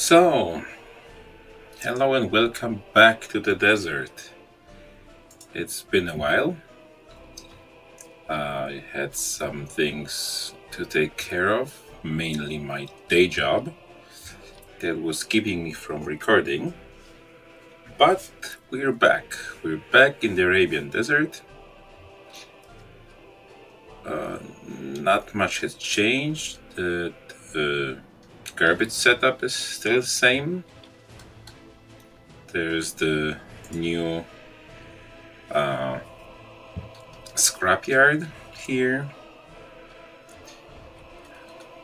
So, hello and welcome back to the desert. It's been a while. I had some things to take care of, mainly my day job that was keeping me from recording. But we're back. We're back in the Arabian desert. Not much has changed. The garbage setup is still the same. There's the new scrapyard here.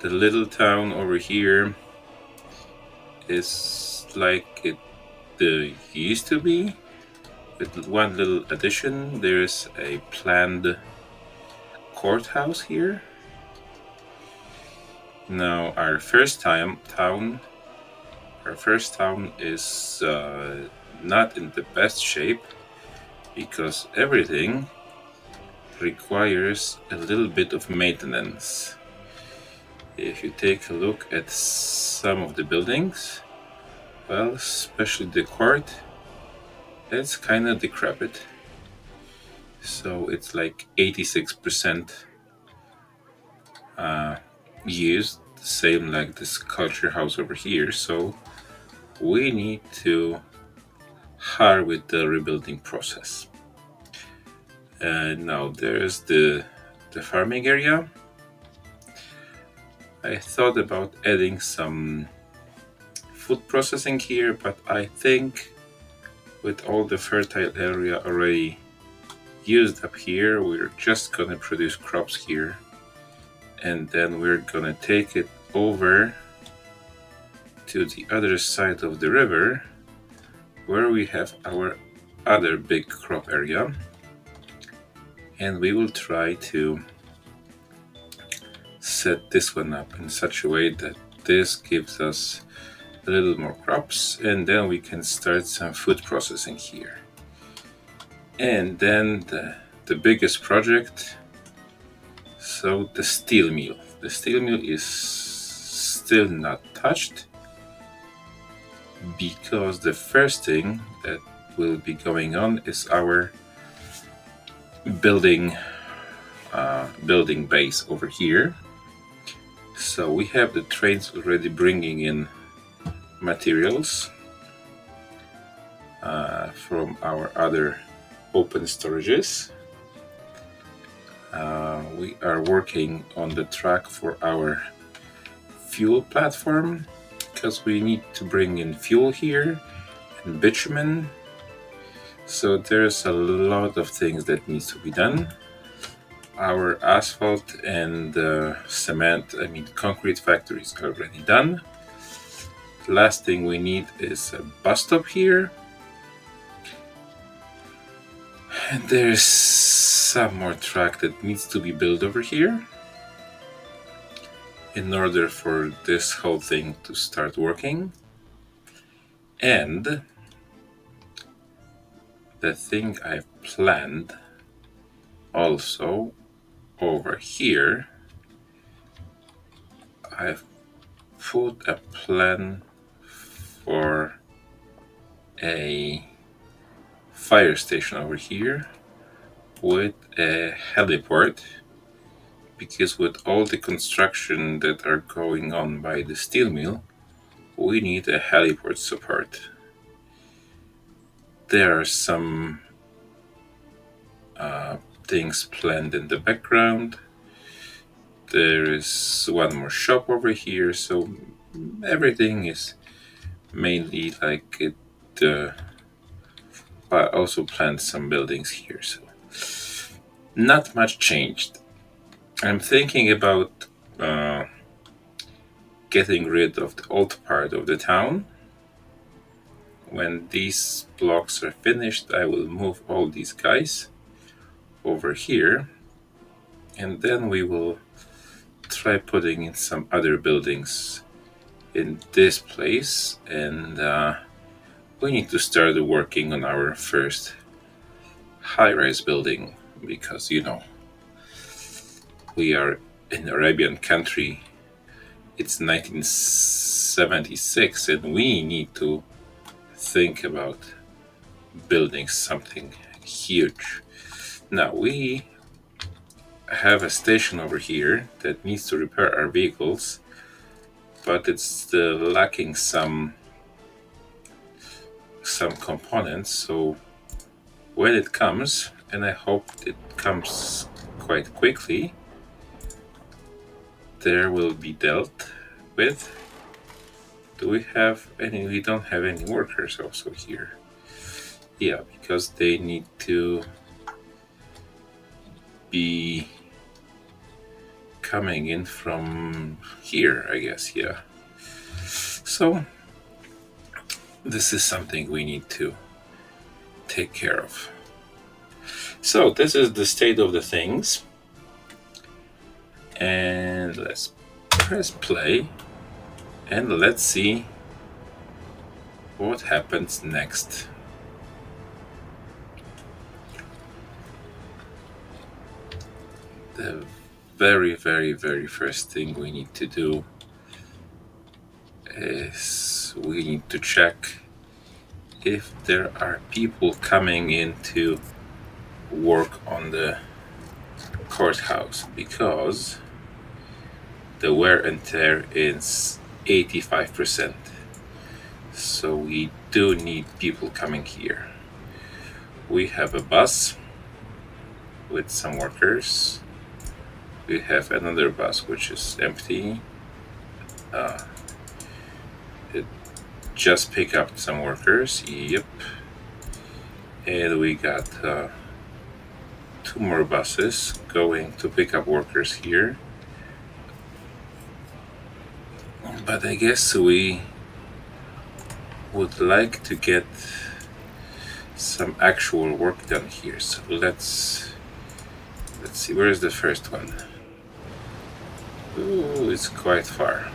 The little town over here is like it used to be, with one little addition. There's a planned courthouse here. Now our first town is not in the best shape because everything requires a little bit of maintenance. If you take a look at some of the buildings, well, especially the court, it's kind of decrepit. So it's like 86% used, same like this culture house over here. So we need to hurry with the rebuilding process. Now there's the farming area. I thought about adding some food processing here, but I think with all the fertile area already used up here, we're just gonna produce crops here, and then we're gonna take it over to the other side of the river where we have our other big crop area, and we will try to set this one up in such a way that this gives us a little more crops, and then we can start some food processing here. And then the biggest project, so the steel mill. The steel mill is still not touched because the first thing that will be going on is our building base over here. So we have the trains already bringing in materials from our other open storages. We are working on the track for our fuel platform because we need to bring in fuel here and bitumen. So there's a lot of things that needs to be done. Our asphalt and concrete factory is already done. The last thing we need is a bus stop here. And there's some more track that needs to be built over here in order for this whole thing to start working. And the thing I've planned also over here, I've put a plan for a fire station over here with a heliport, because with all the construction that are going on by the steel mill, we need a heliport support. There are some things planned in the background. There is one more shop over here, so everything is mainly like it. But I also planned some buildings here, so not much changed. I'm thinking about getting rid of the old part of the town. When these blocks are finished, I will move all these guys over here, and then we will try putting in some other buildings in this place, and we need to start working on our first high-rise building, because we are in Arabian country It's 1976 and we need to think about building something huge. Now we have a station over here that needs to repair our vehicles, but it's still lacking some components. So when it comes, and I hope it comes quite quickly, there will be dealt with. Do we have any? We don't have any workers also here. Yeah, because they need to be coming in from here, I guess. Yeah. So this is something we need to take care of. So this is the state of the things. And let's press play and let's see what happens next. The very, very, very first thing we need to do is we need to check if there are people coming in to work on the courthouse, because the wear and tear is 85%. So we do need people coming here. We have a bus with some workers. We have another bus which is empty. It just picked up some workers. Yep. And we got 2 more buses going to pick up workers here. But I guess we would like to get some actual work done here. So let's see, where is the first one? Ooh, it's quite far.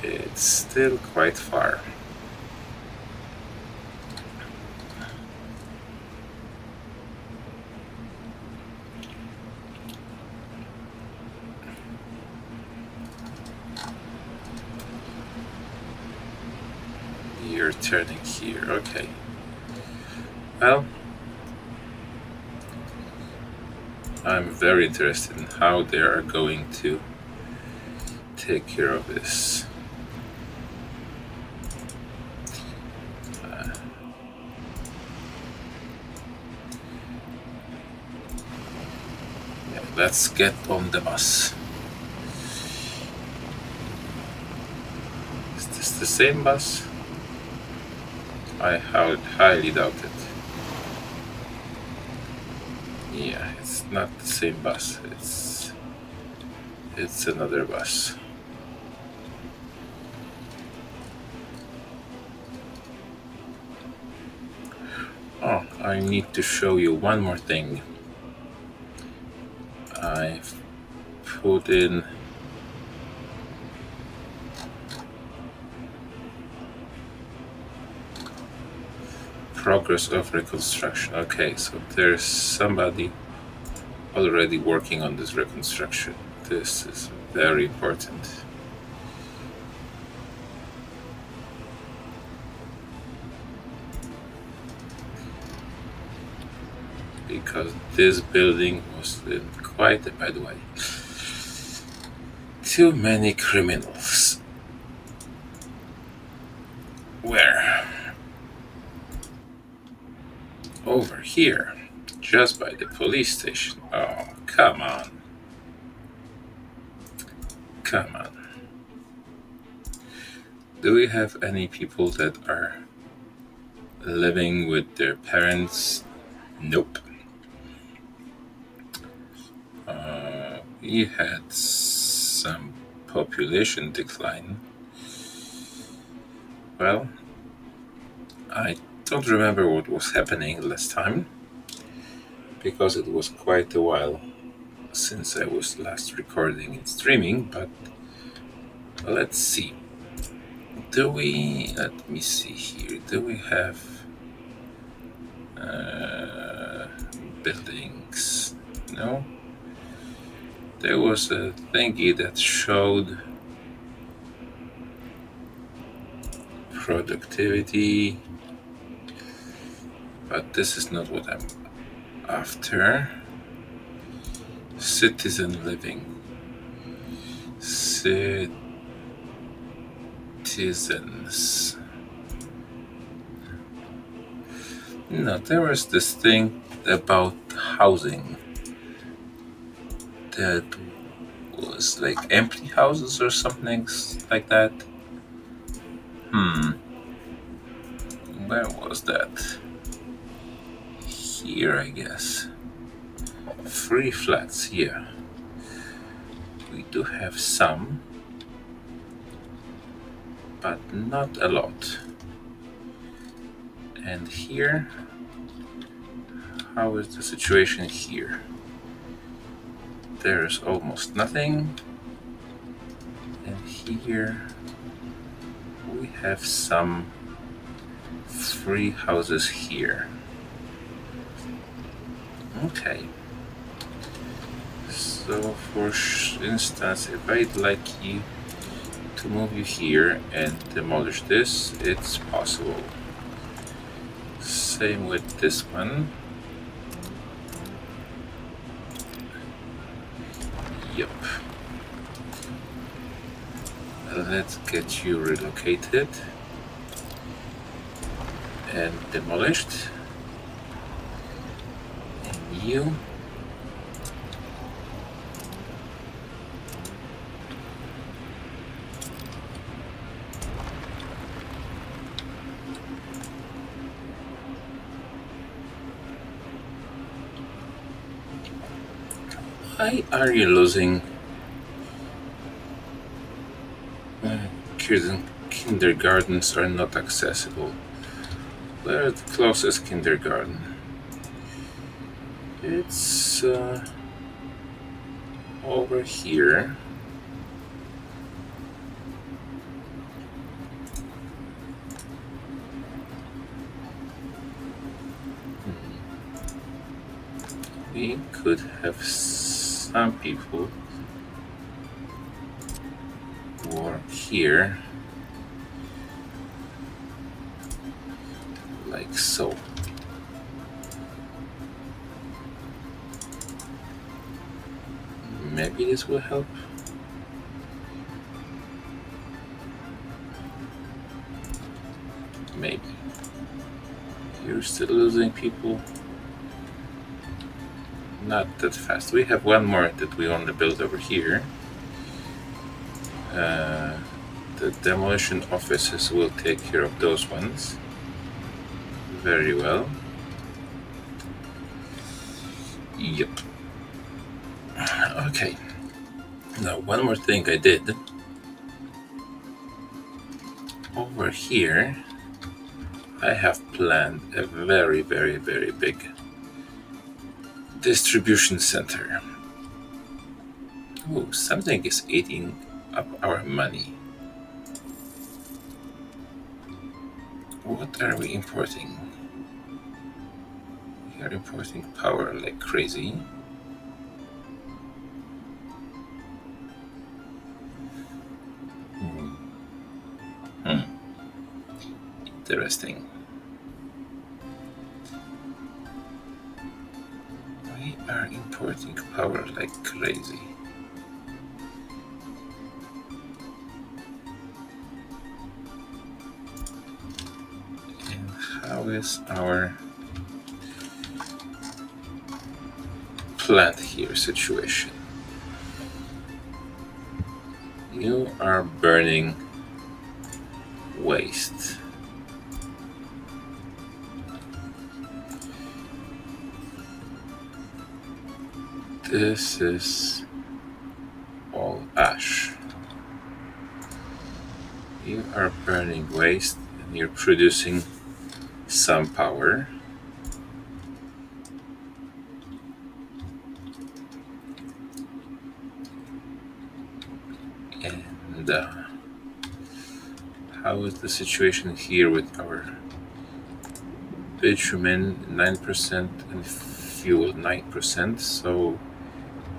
It's still quite far. You're turning here, okay. Well, I'm very interested in how they are going to take care of this. Yeah, let's get on the bus. Is this the same bus? I highly doubt it. Yeah, it's not the same bus. It's another bus. Oh, I need to show you one more thing. I've put in progress of reconstruction. Okay, so there's somebody already working on this reconstruction. This is very important. Because this building was in quite a bad way. Too many criminals. Where? Over here, just by the police station. Oh, come on. Come on. Do we have any people that are living with their parents? Nope. We had some population decline. Well, I don't remember what was happening last time, because it was quite a while since I was last recording and streaming, but let's see. Let me see here, do we have buildings? No? there was a thingy that showed productivity, but this is not what I'm after. Citizen living. Citizens. No, there was this thing about housing that was like empty houses or something like that. Where was that? Here, I guess. Free flats here. We do have some, but not a lot. And here, how is the situation here? There's almost nothing. And here, we have some free houses here. Okay. So for instance, if I'd like you to move you here and demolish this, it's possible. Same with this one. Yep. Let's get you relocated and demolished. And you. Why are you losing kids in kindergartens are not accessible? Where is the closest kindergarten? It's over here. We could have some people work here, like so. Maybe this will help. Maybe. You're still losing people. Not that fast. We have one more that we want to build over here. The demolition offices will take care of those ones. Very well. Yep. Okay. Now, one more thing I did. Over here, I have planned a very, very, very big distribution center. Oh, something is eating up our money. What are we importing? We are importing power like crazy. Interesting. We are importing power like crazy. And how is our plant here situation? You are burning waste. This is all ash. You are burning waste and you're producing some power. And how is the situation here with our bitumen 9% and fuel 9%? So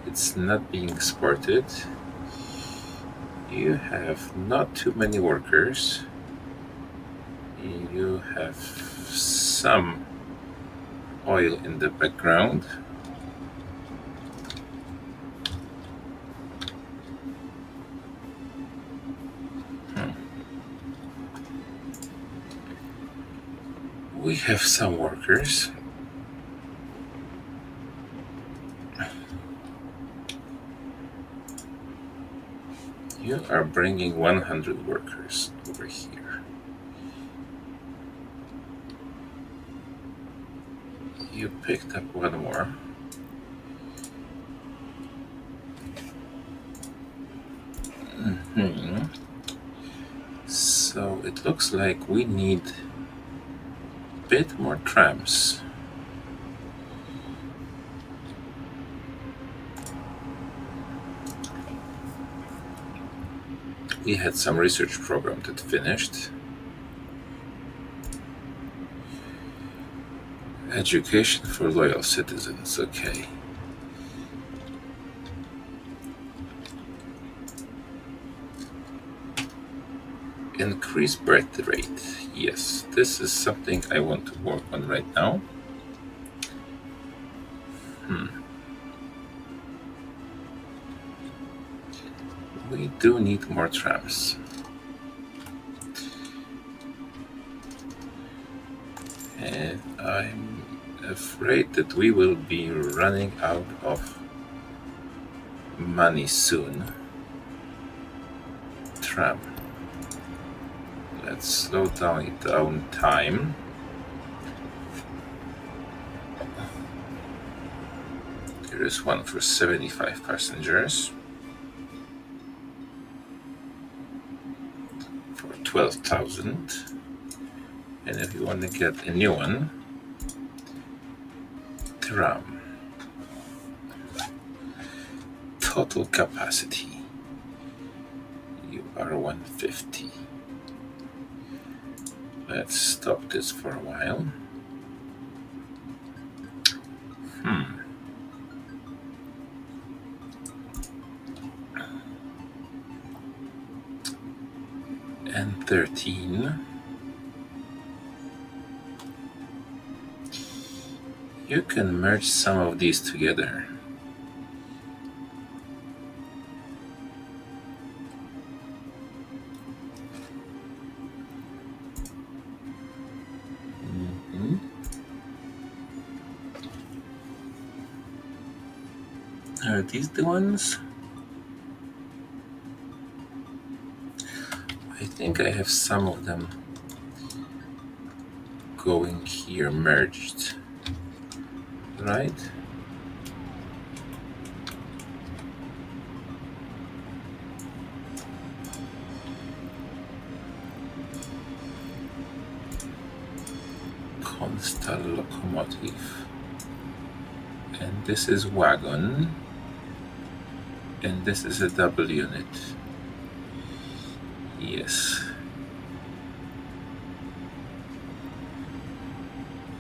It's not being exported. You have not too many workers. You have some oil in the background. We have some workers. You are bringing 100 workers over here. You picked up one more. So it looks like we need a bit more trams. We had some research program that finished. Education for loyal citizens, okay. Increase birth rate. Yes, this is something I want to work on right now. We do need more trams. And I'm afraid that we will be running out of money soon. Tram. Let's slow down time. There is one for 75 passengers. For 12,000. And if you want to get a new one, tram. Total capacity. You are 150. Let's stop this for a while. And 13. You can merge some of these together. Are these the ones? I think I have some of them going here merged, right? Constant locomotive. And this is wagon. And this is a double unit. Yes.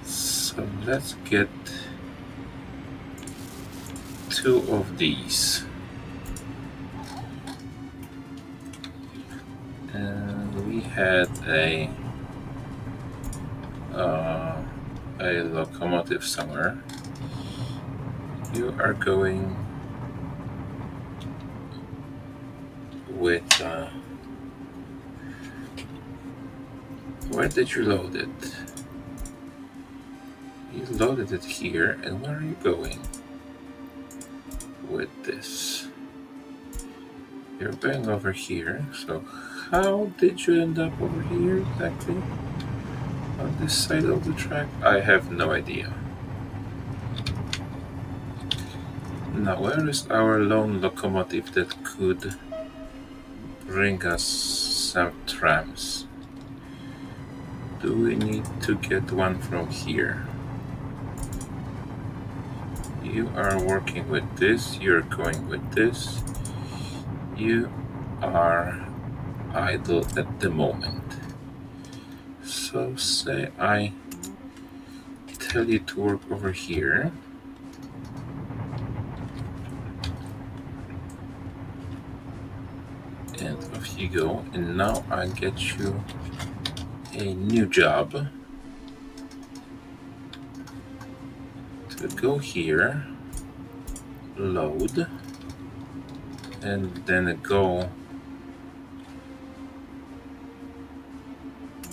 So let's get 2 of these. And we had a locomotive somewhere. You are going with where did you load it? You loaded it here, and where are you going with this? You're going over here, so how did you end up over here exactly? On this side of the track? I have no idea. Now, where is our lone locomotive that could bring us some trams? Do we need to get one from here? You are working with this, you're going with this. You are idle at the moment. So say I tell you to work over here. and off you go. And now I get you a new job to go here, load, and then go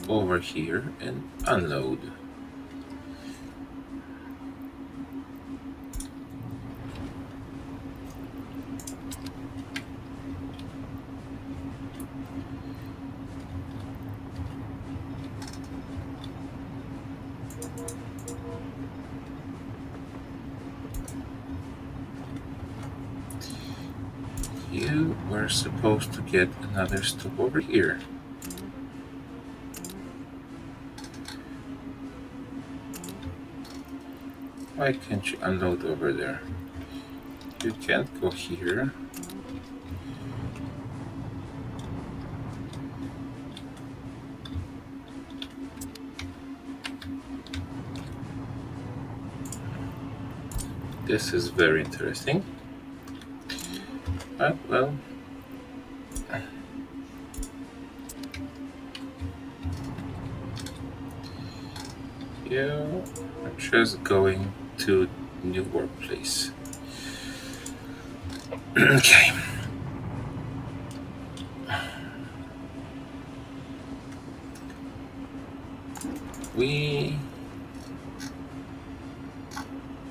over here and unload. You were supposed to get another stop over here. Why can't you unload over there? You can't go here. This is very interesting. But, well, you are just going to new workplace. Okay. We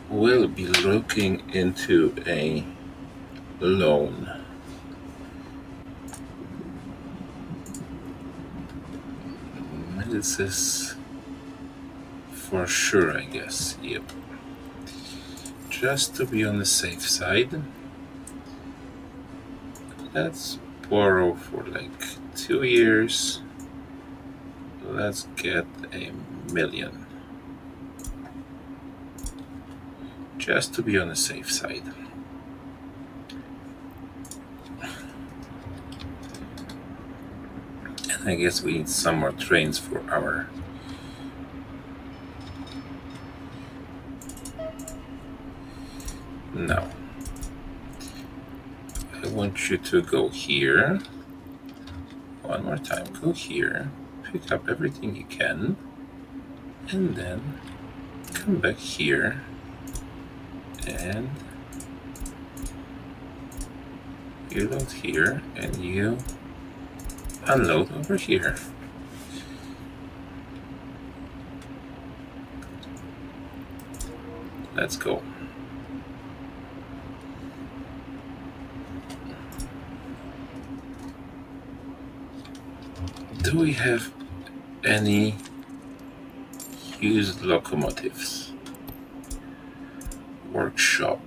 will be looking into a loan. This is for sure, I guess. Yep. Just to be on the safe side, let's borrow for like 2 years. Let's get $1 million. Just to be on the safe side. And I guess we need some more trains for our now. I want you to go here. One more time, go here, pick up everything you can, and then come back here and you load here and you unload over here. Let's go. Do we have any used locomotives? Workshop,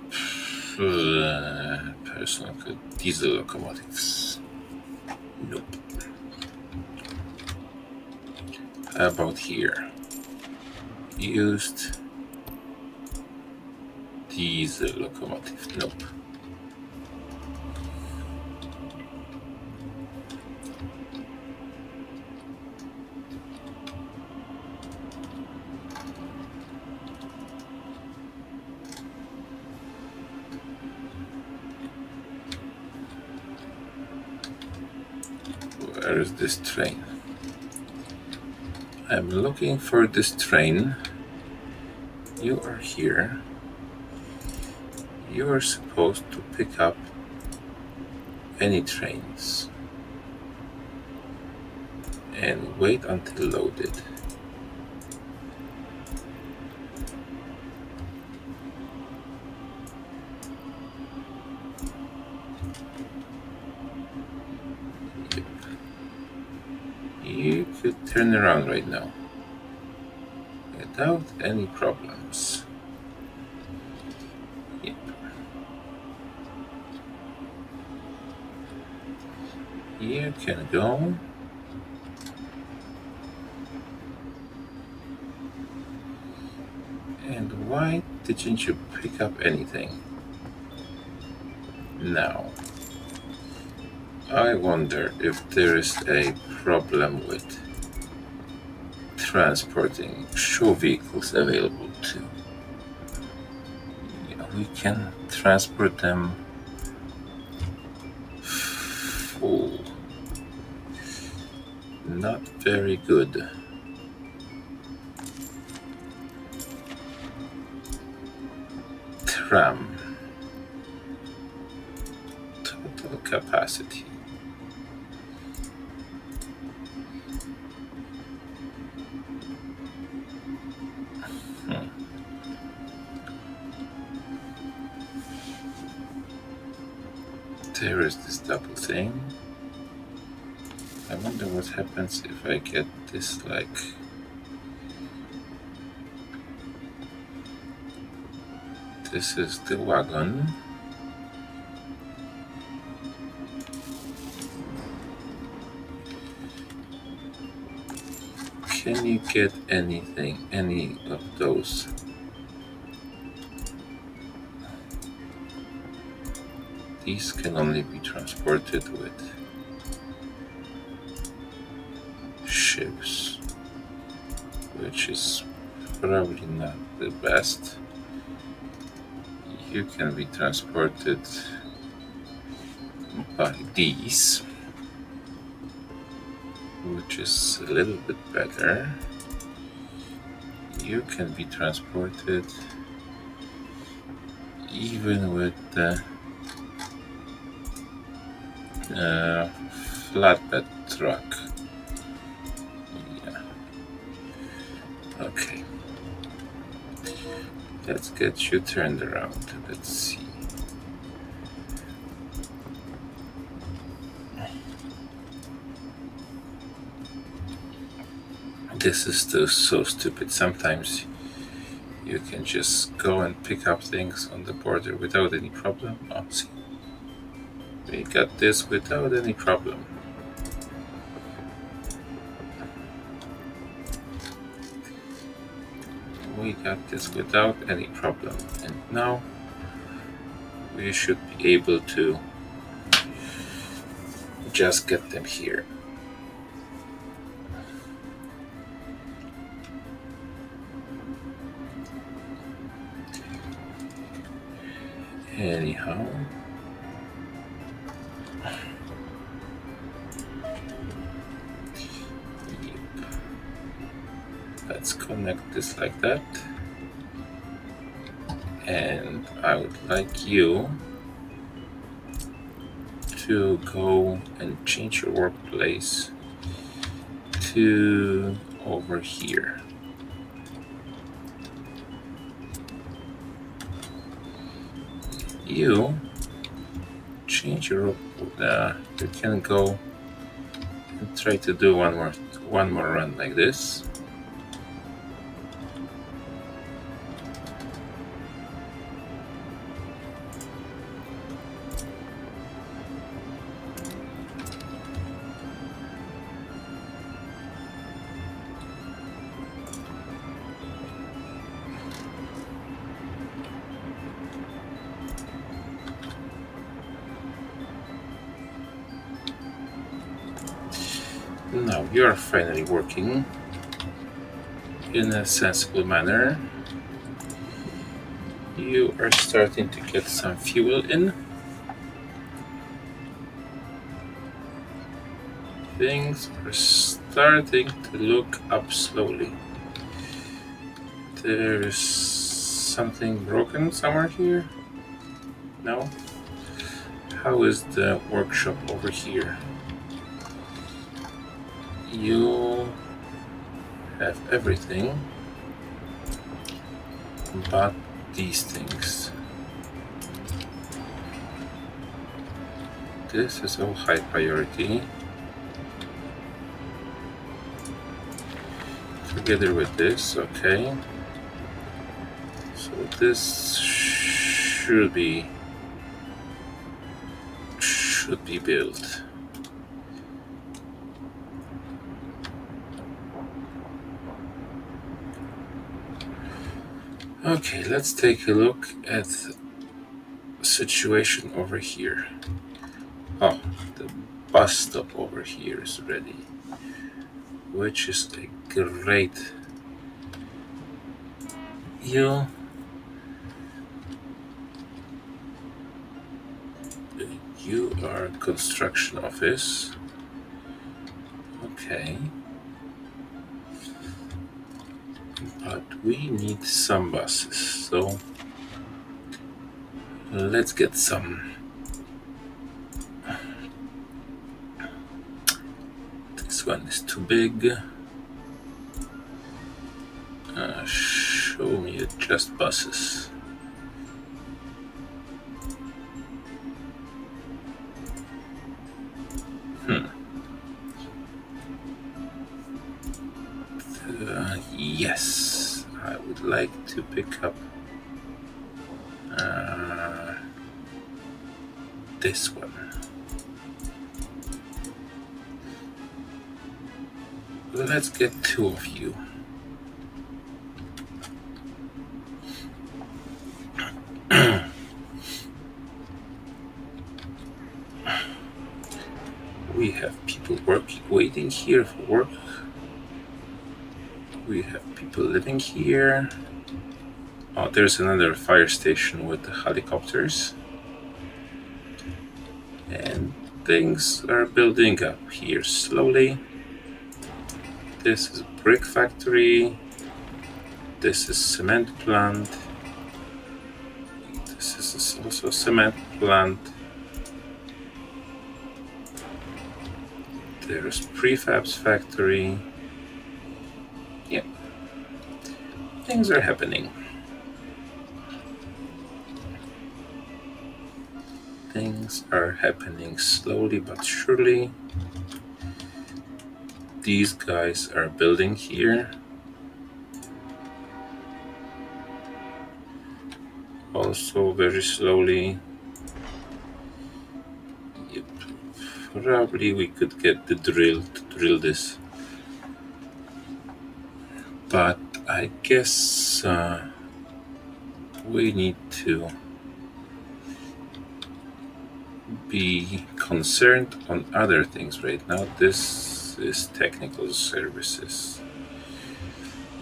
personal diesel locomotives. Nope. How about here? Used diesel locomotive. Nope. Where is this train? I'm looking for this train. You are here. You are supposed to pick up any trains and wait until loaded. You could turn around right now without any problems. Yep. You can go. And why didn't you pick up anything? Now, I wonder if there is a problem with transporting show vehicles available too. Yeah, we can transport them full not very good. Tram. Total capacity. There is this double thing. I wonder what happens if I get this like... This is the wagon. Can you get anything, any of those? These can only be transported with ships, which is probably not the best. You can be transported by these, which is a little bit better. You can be transported even with the flatbed truck. Yeah. Okay. Let's get you turned around. Let's see. This is still so stupid. Sometimes you can just go and pick up things on the border without any problem. Oh, see. We got this without any problem. We got this without any problem. And now we should be able to just get them here. Anyhow, let's connect this like that. And I would like you to go and change your workplace to over here. You change your you can go and try to do one more run like this. Now you're finally working in a sensible manner. You are starting to get some fuel in. Things are starting to look up slowly. There's something broken somewhere here? No? How is the workshop over here? You have everything but these things. This is all high priority. Together with this, okay. So this should be built. Okay, let's take a look at the situation over here. Oh, the bus stop over here is ready, which is a great. You are construction office. Okay. But we need some buses, so let's get some. This one is too big. Show me just buses. Yes, I would like to pick up this one. Let's get 2 of you. We have people waiting here for work. We have people living here. Oh, there's another fire station with the helicopters. And things are building up here slowly. This is a brick factory. This is cement plant. This is also a cement plant. There's prefabs factory. Yeah, things are happening. Things are happening slowly but surely. These guys are building here. Also very slowly. Yep. Probably we could get the drill to drill this. But I guess we need to be concerned on other things right now. This is technical services.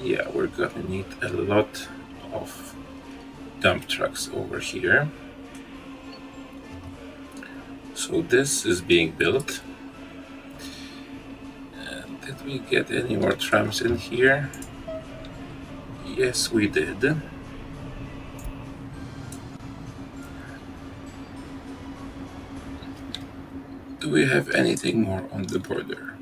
Yeah, we're gonna need a lot of dump trucks over here. So this is being built. Did we get any more trams in here? Yes, we did. Do we have anything more on the border?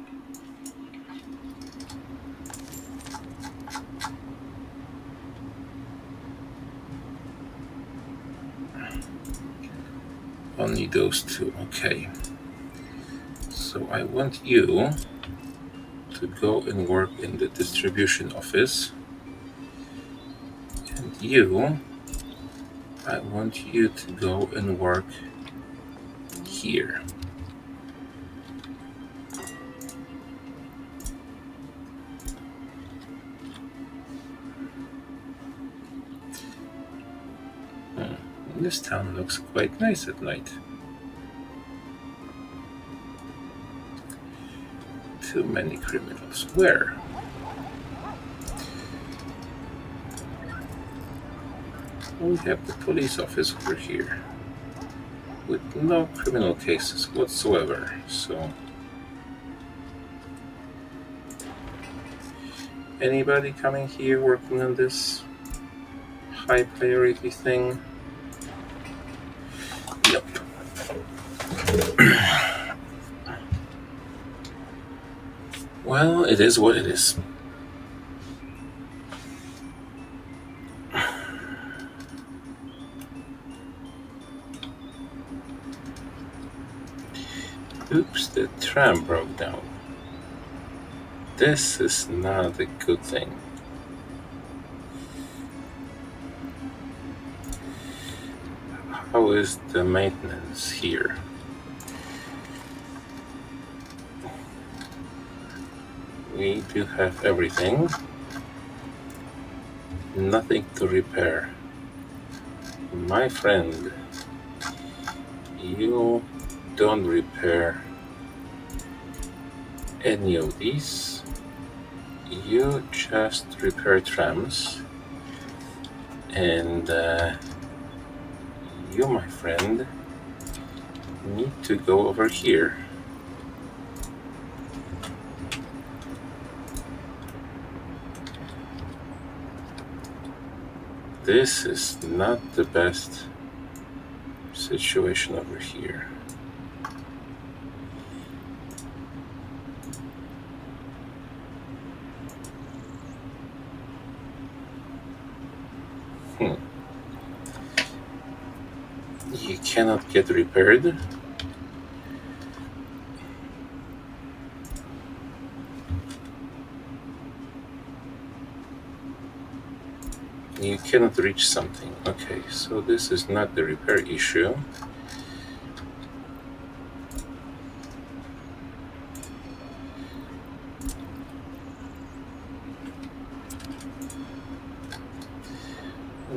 Only those 2, okay. So I want you to go and work in the distribution office. And you, I want you to go and work here. This town looks quite nice at night. Too many criminals. Where? We have the police office over here with no criminal cases whatsoever. So, anybody coming here working on this high priority thing? Yep. Well, it is what it is. Oops, the tram broke down. This is not a good thing. How is the maintenance here? We do have everything. Nothing to repair. My friend, you don't repair any of these. You just repair trams. And you, my friend, need to go over here. this is not the best situation over here. You cannot get repaired. You cannot reach something. Okay, so this is not the repair issue.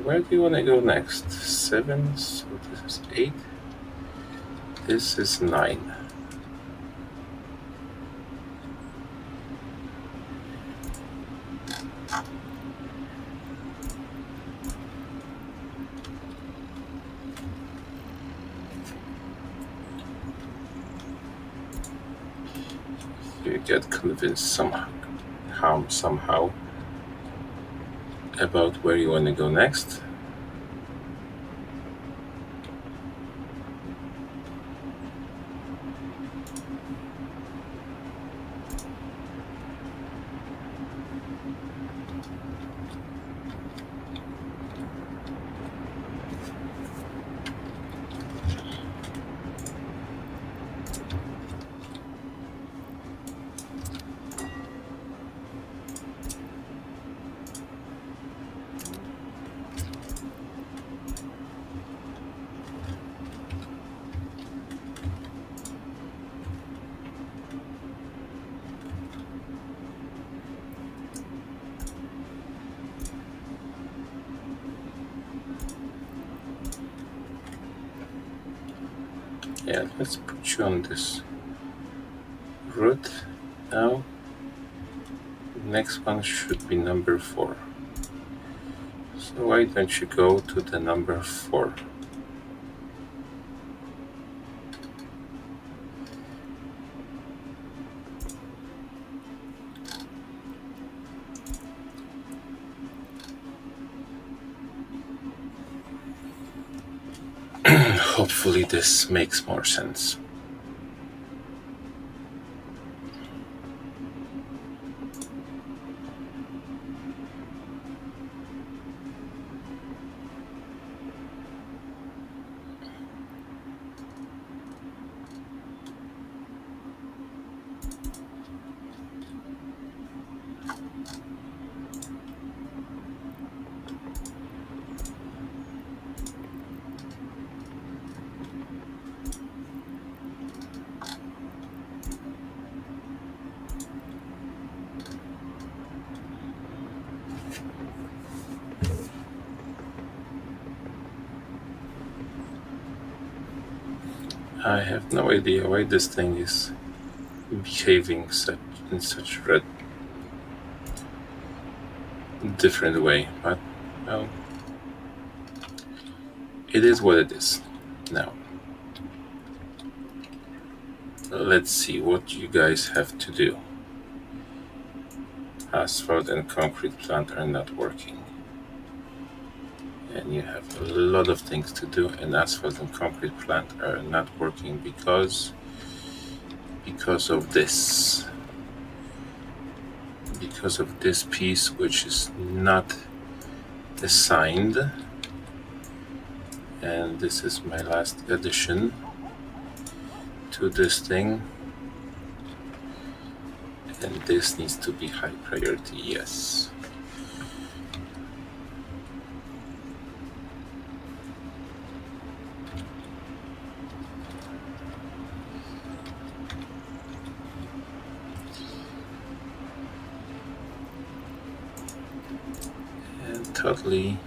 Where do you want to go next? 7, so this is 8. This is 9. You get convinced somehow about where you want to go next. Yeah, let's put you on this route now. Next one should be number 4. So why don't you go to the number 4? Hopefully this makes more sense. I have no idea why this thing is behaving in such a different way, but well, it is what it is. Now, let's see what you guys have to do. Asphalt and concrete plant are not working. And you have a lot of things to do, and asphalt and concrete plant are not working because of this. Because of this piece, which is not assigned. And this is my last addition to this thing. And this needs to be high priority, yes. And totally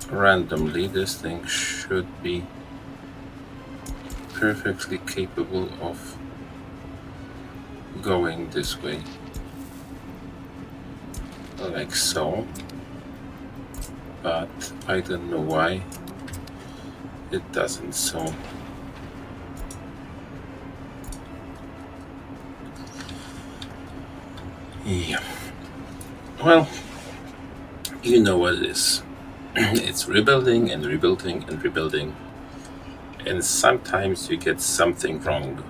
randomly, this thing should be perfectly capable of going this way, like so, but I don't know why it doesn't. So yeah, well, You know what it is. It's rebuilding and rebuilding and rebuilding, and sometimes you get something wrong.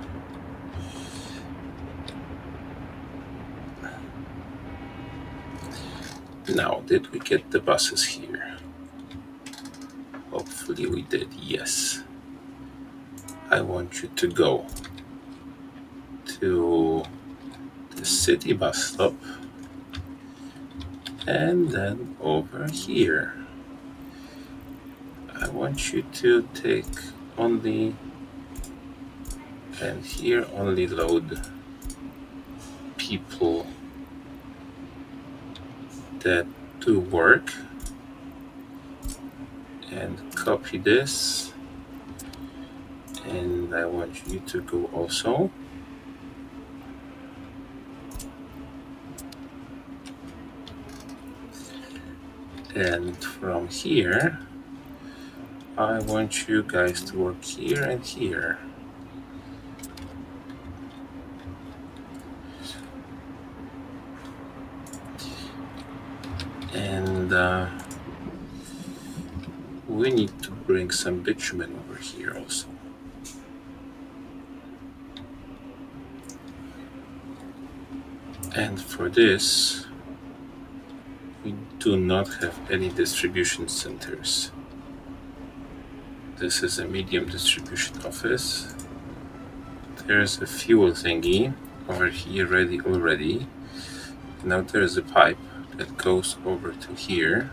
Now, did we get the buses here? Hopefully we did, yes. I want you to go to the city bus stop and then over here. I want you to take only, and here only load people that do work, and copy this, and I want you to go also. And from here, I want you guys to work here and here. And we need to bring some bitumen over here also. And for this, we do not have any distribution centers. This is a medium distribution office. There's a fuel thingy over here ready already. Now there's a pipe that goes over to here,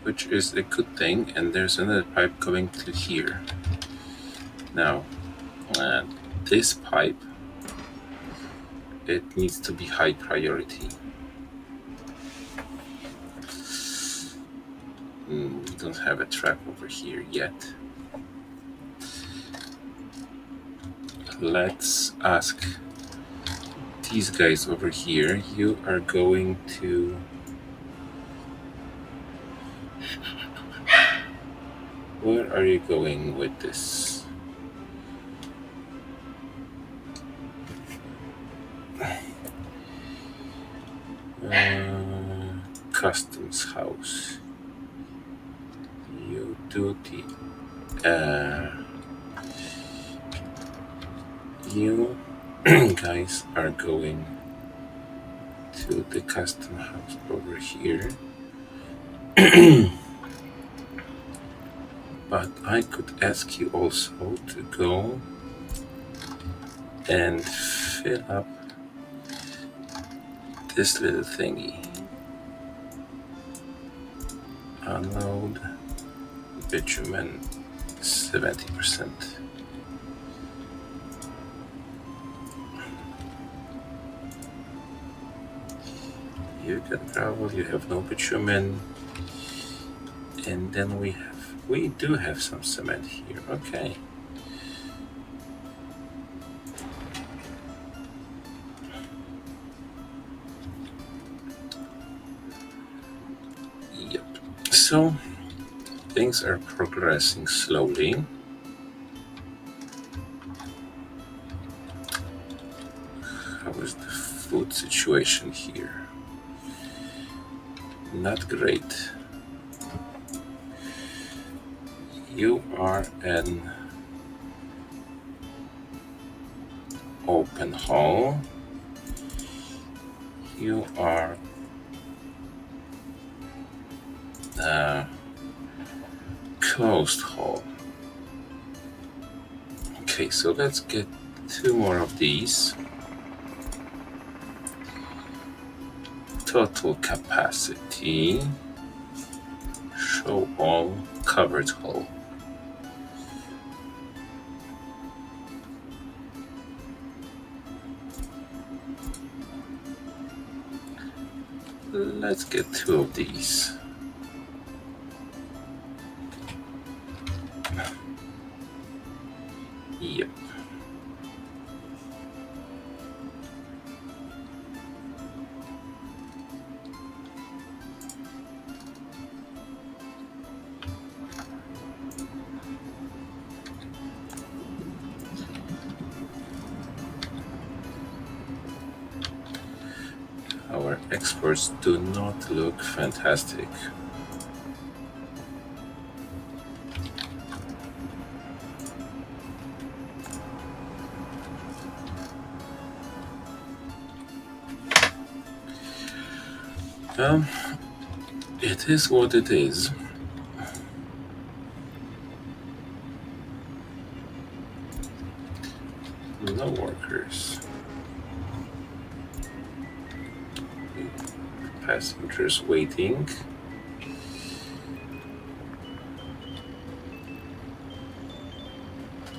which is a good thing, and there's another pipe going to here. Now, this pipe, it needs to be high priority. We don't have a trap over here yet. Let's ask these guys over here. You are going to where are you going with this? Customs house. You do the you guys are going to the custom house over here. But I could ask you also to go and fill up this little thingy. Unload bitumen 70%. You got gravel, you have no bitumen, and then we do have some cement here. Okay. Yep. So things are progressing slowly. How is the food situation here? Not great. You are an open hall. You are a closed hall. Okay, so let's get 2 more of these. Total capacity. Show all covered hall. Let's get 2 of these. Yep. Our exports do not look fantastic. It is what it is. No workers. Passengers waiting.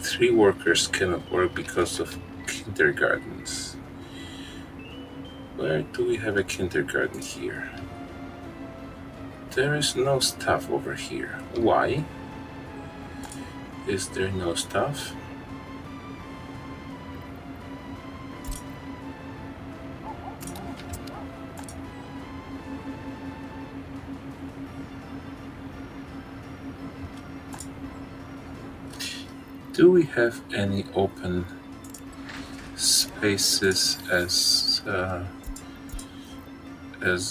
Three workers cannot work because of kindergartens. Where do we have a kindergarten here? There is no staff over here. Why? Is there no staff? Do we have any open spaces as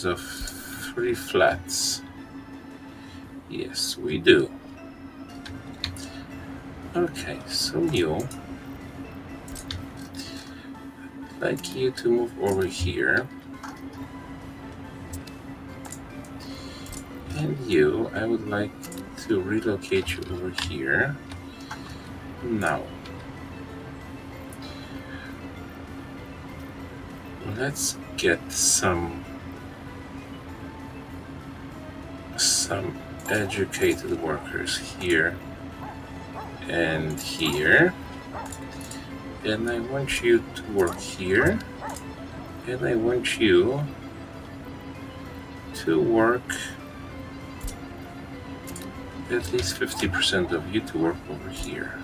of free flats? Yes, we do. Okay, so I'd like you to move over here. And I would like to relocate you over here. Now, let's get some educated workers here and here, and I want you to work here, and I want you to work at least 50% of you to work over here.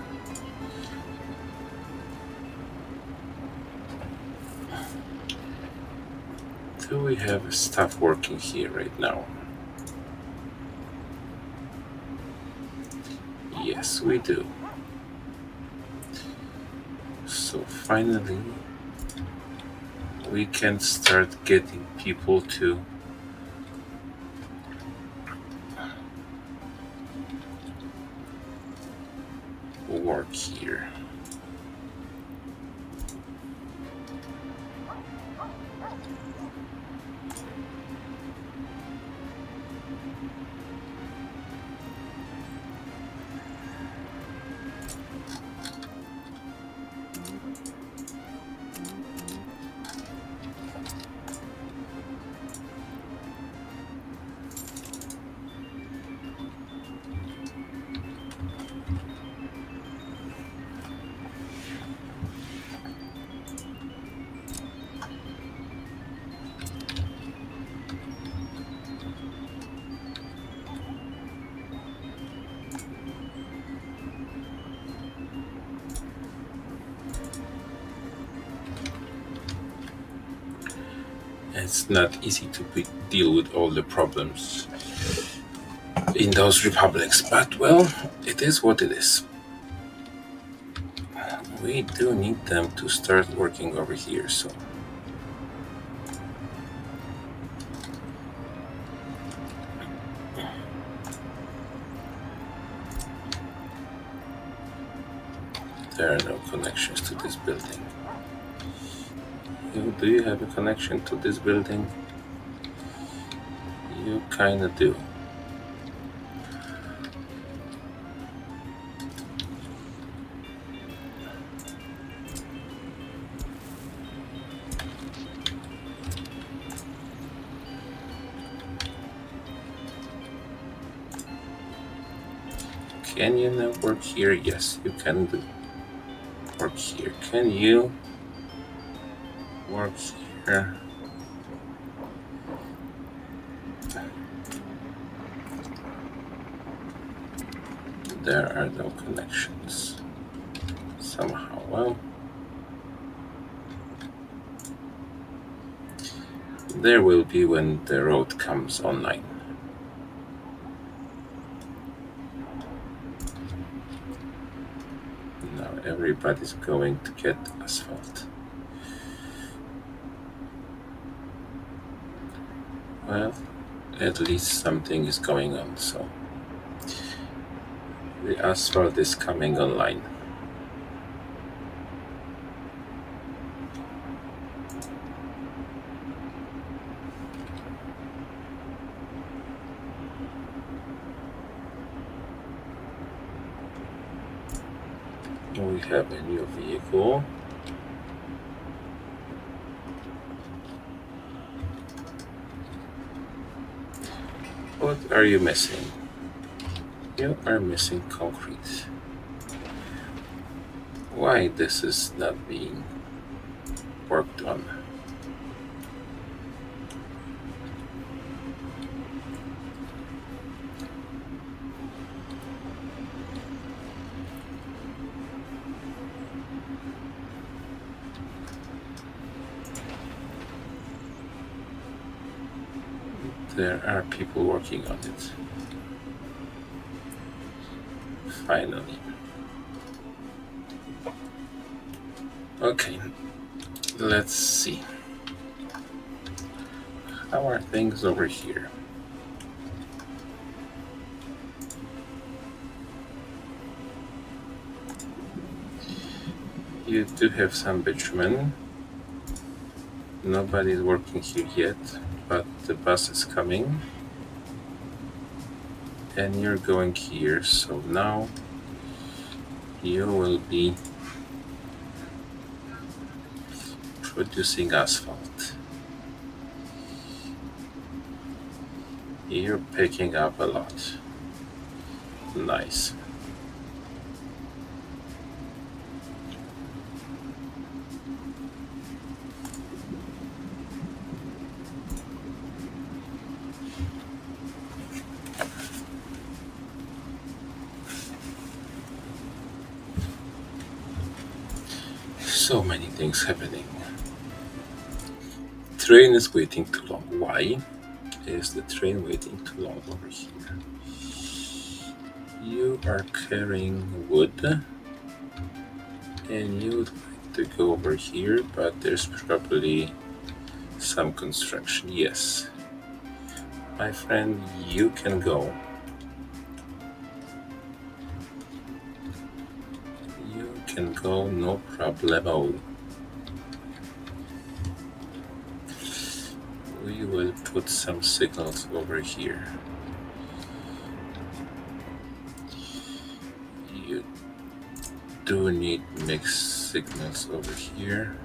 Do we have staff working here right now? Yes, we do. So finally, we can start getting people to work here. It's not easy to deal with all the problems in those republics, but well, it is what it is. We do need them to start working over here, so there are no connections to this building. Do you have a connection to this building? You kinda do. Can you now work here? Yes, you can do. Work here. Can you work here? There are no connections. Somehow, well, there will be when the road comes online. Now everybody's going to get asphalt. Well, at least something is going on, so the asphalt is coming online. We have a new vehicle. What are you missing? You are missing concrete. Why this is not being worked on? There are people working on it. Finally. Okay, let's see. How are things over here? You do have some bitumen. Nobody's working here yet, but the bus is coming. And you're going here, so now you will be producing asphalt. You're picking up a lot. Nice. So many things happening. Train is waiting too long. Why is the train waiting too long over here? You are carrying wood and you would like to go over here, but there's probably some construction. Yes, my friend, you can go. You can go, no problemo. We will put some signals over here. You do need mixed signals over here,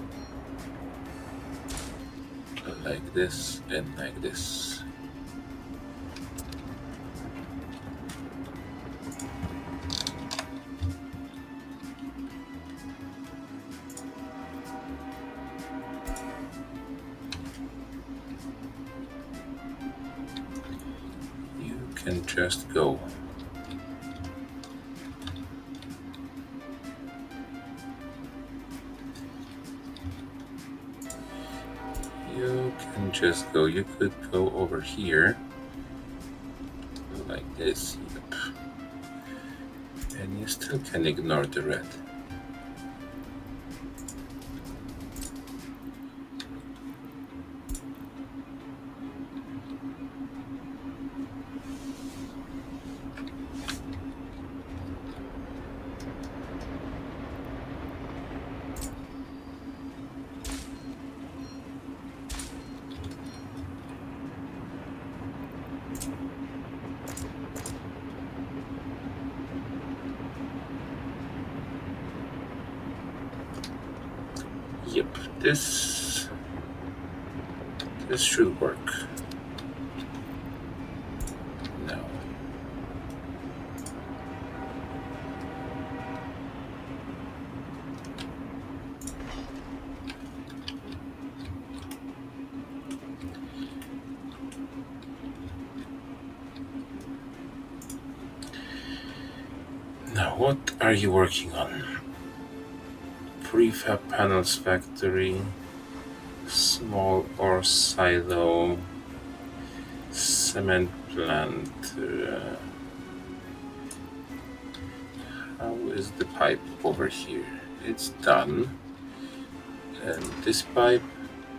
like this and like this. You can just go. You can just go. You could go over here like this. Yep. And you still can ignore the red. Yep, this should work. No. Now, what are you working on? Prefab panels factory, small ore silo, cement plant. How is the pipe over here? It's done. And this pipe,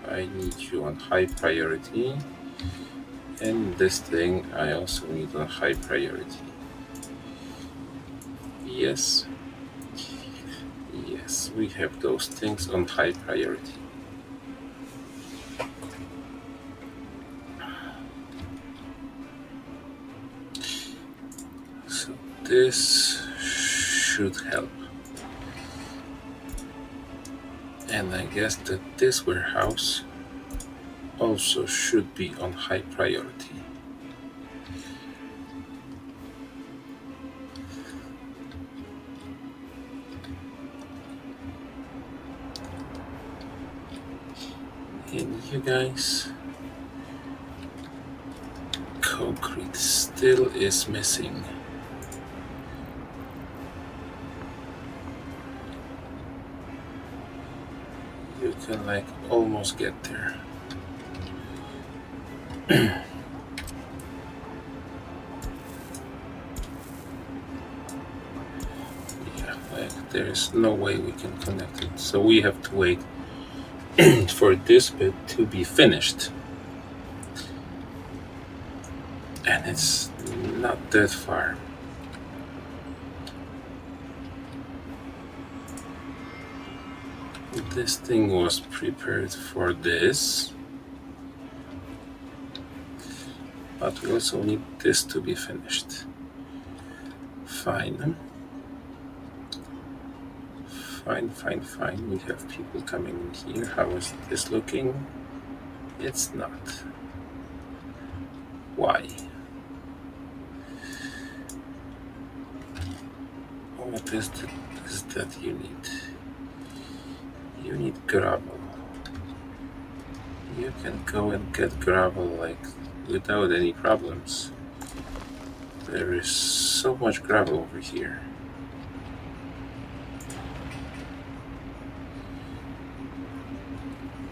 I need you on high priority. And this thing I also need on high priority. Yes. Yes, we have those things on high priority. So this should help. And I guess that this warehouse also should be on high priority. And you guys, concrete still is missing. You can like almost get there. Like there's no way we can connect it. So we have to wait for this bit to be finished. And it's not that far. This thing was prepared for this. But we also need this to be finished. Fine. Fine. We have people coming in here. How is this looking? It's not. Why? What is that you need? You need gravel. You can go and get gravel like without any problems. There is so much gravel over here.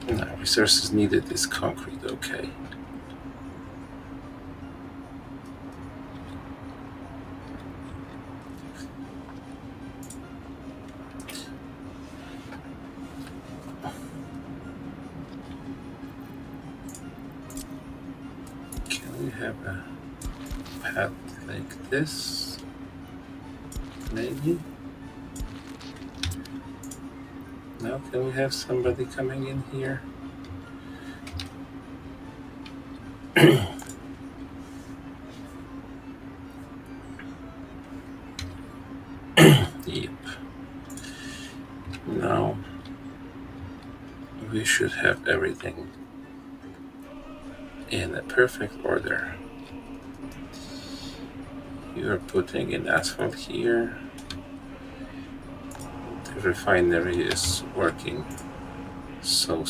No, resources needed is concrete, okay. Can we have a path like this? Maybe? Now can we have somebody coming in here? Yep. Now we should have everything in a perfect order. You are putting in asphalt here. The refinery is working so.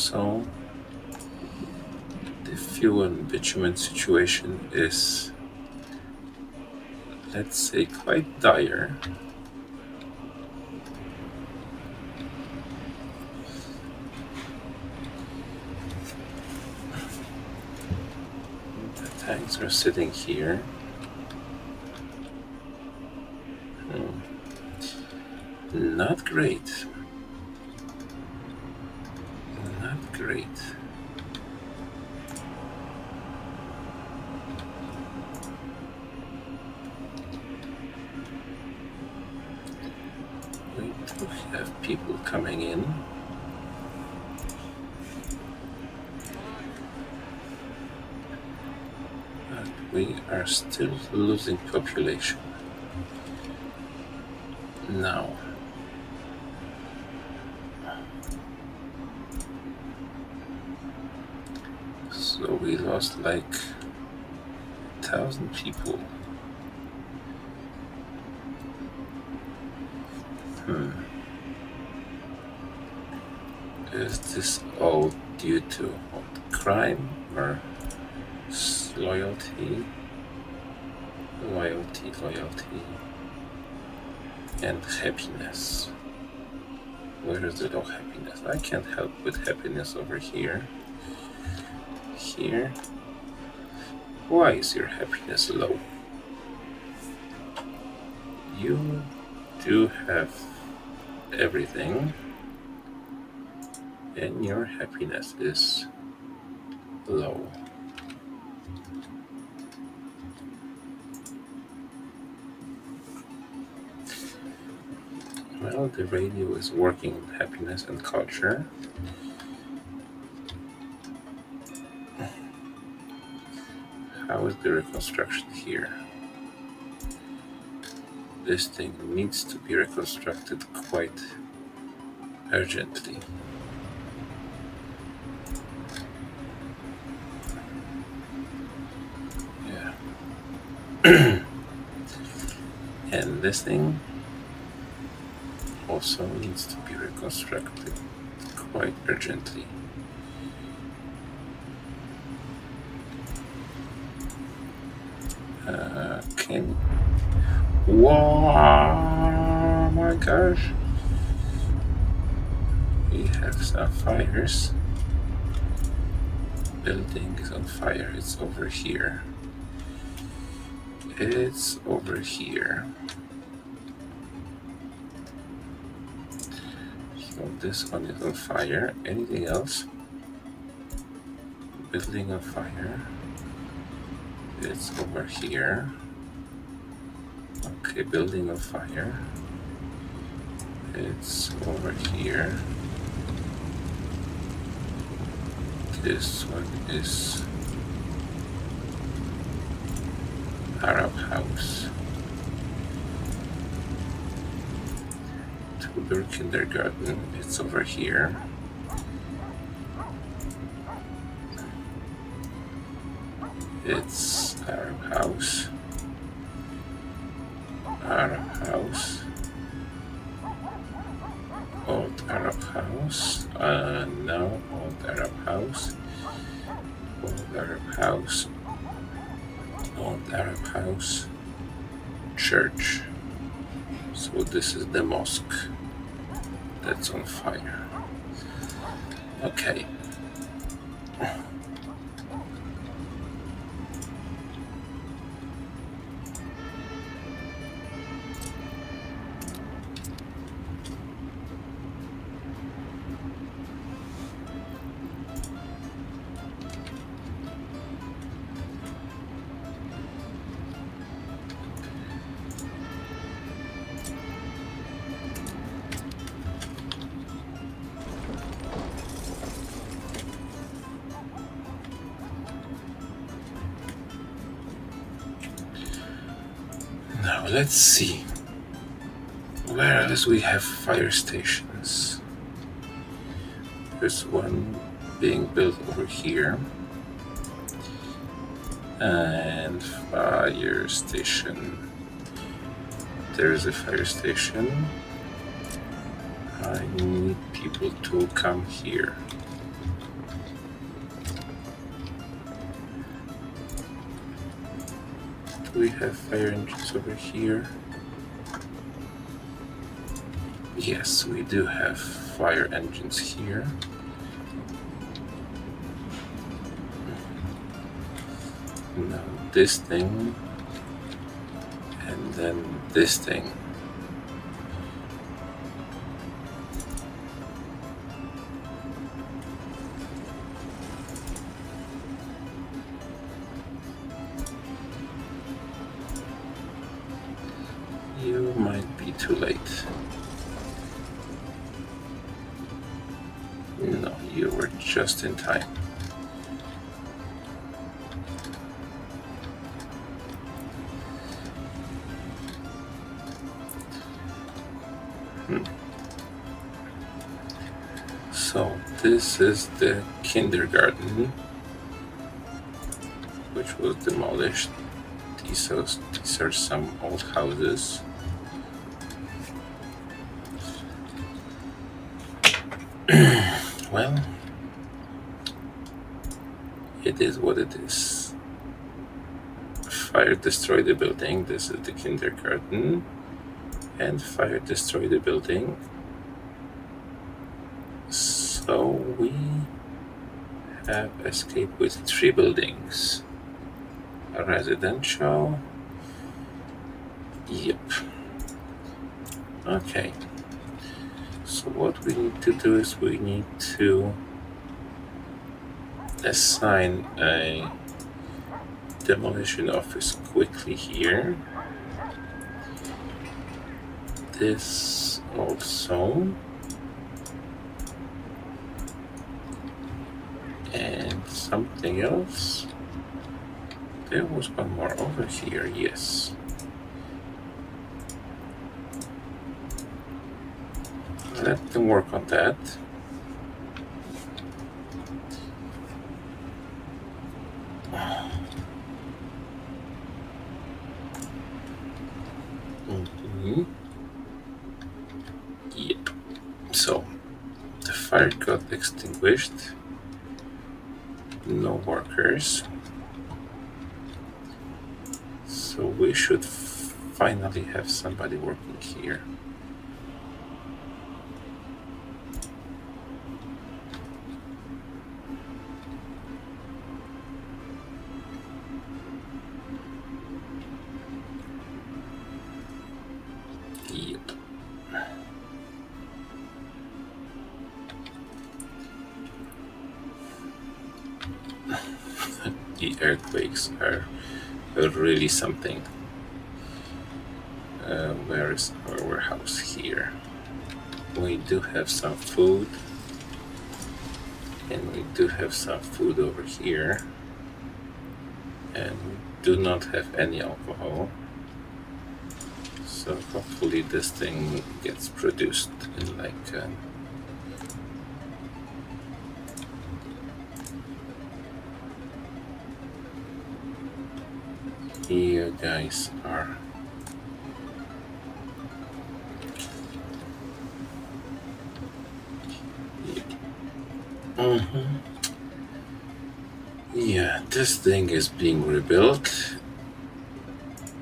The fuel and bitumen situation is, let's say, quite dire. The tanks are sitting here. Not great. Not great. We do have people coming in. But we are still losing population. Now. So we lost like 1,000 people. Is this all due to crime or loyalty? Loyalty, and happiness. Where is the low happiness? I can't help with happiness over here. Here. Why is your happiness low? You do have everything, and your happiness is low. Well, the radio is working on happiness and culture. How is the reconstruction here? This thing needs to be reconstructed quite urgently. Yeah. And this thing also needs to be reconstructed quite urgently. Can... Whoa, my gosh. We have some fires. Building is on fire. It's over here. It's over here. So this one is on fire. Anything else? Building on fire. It's over here. Okay, building on fire. It's over here. This one is Arab house. Tudor kindergarten. It's over here. It's Arab house. Arab house. Old Arab house. No, old Arab house. Old Arab house. Old Arab house. Church. So this is the mosque that's on fire. Okay. Now let's see. Where else we have fire stations? There's one being built over here. And fire station. There's a fire station. I need people to come here. Do we have fire engines over here? Yes, we do have fire engines here. Now this thing, and then this thing. You might be too late. No, you were just in time. So this is the kindergarten, which was demolished. These are some old houses. Well, it is what it is. Fire destroyed the building. This is the kindergarten. And fire destroyed the building. So we have escaped with 3 buildings. A residential. Yep. Okay. So what we need to do is we need to assign a demolition office quickly here. This also. And something else. There was one more over here, yes. Let them work on that. Yep. So the fire got extinguished. No workers. So we should finally have somebody working here. Yep. The earthquakes are really something. Where is our warehouse here? We do have some food, and we do have some food over here, and we do not have any alcohol. So hopefully this thing gets produced in like you guys are yeah, this thing is being rebuilt.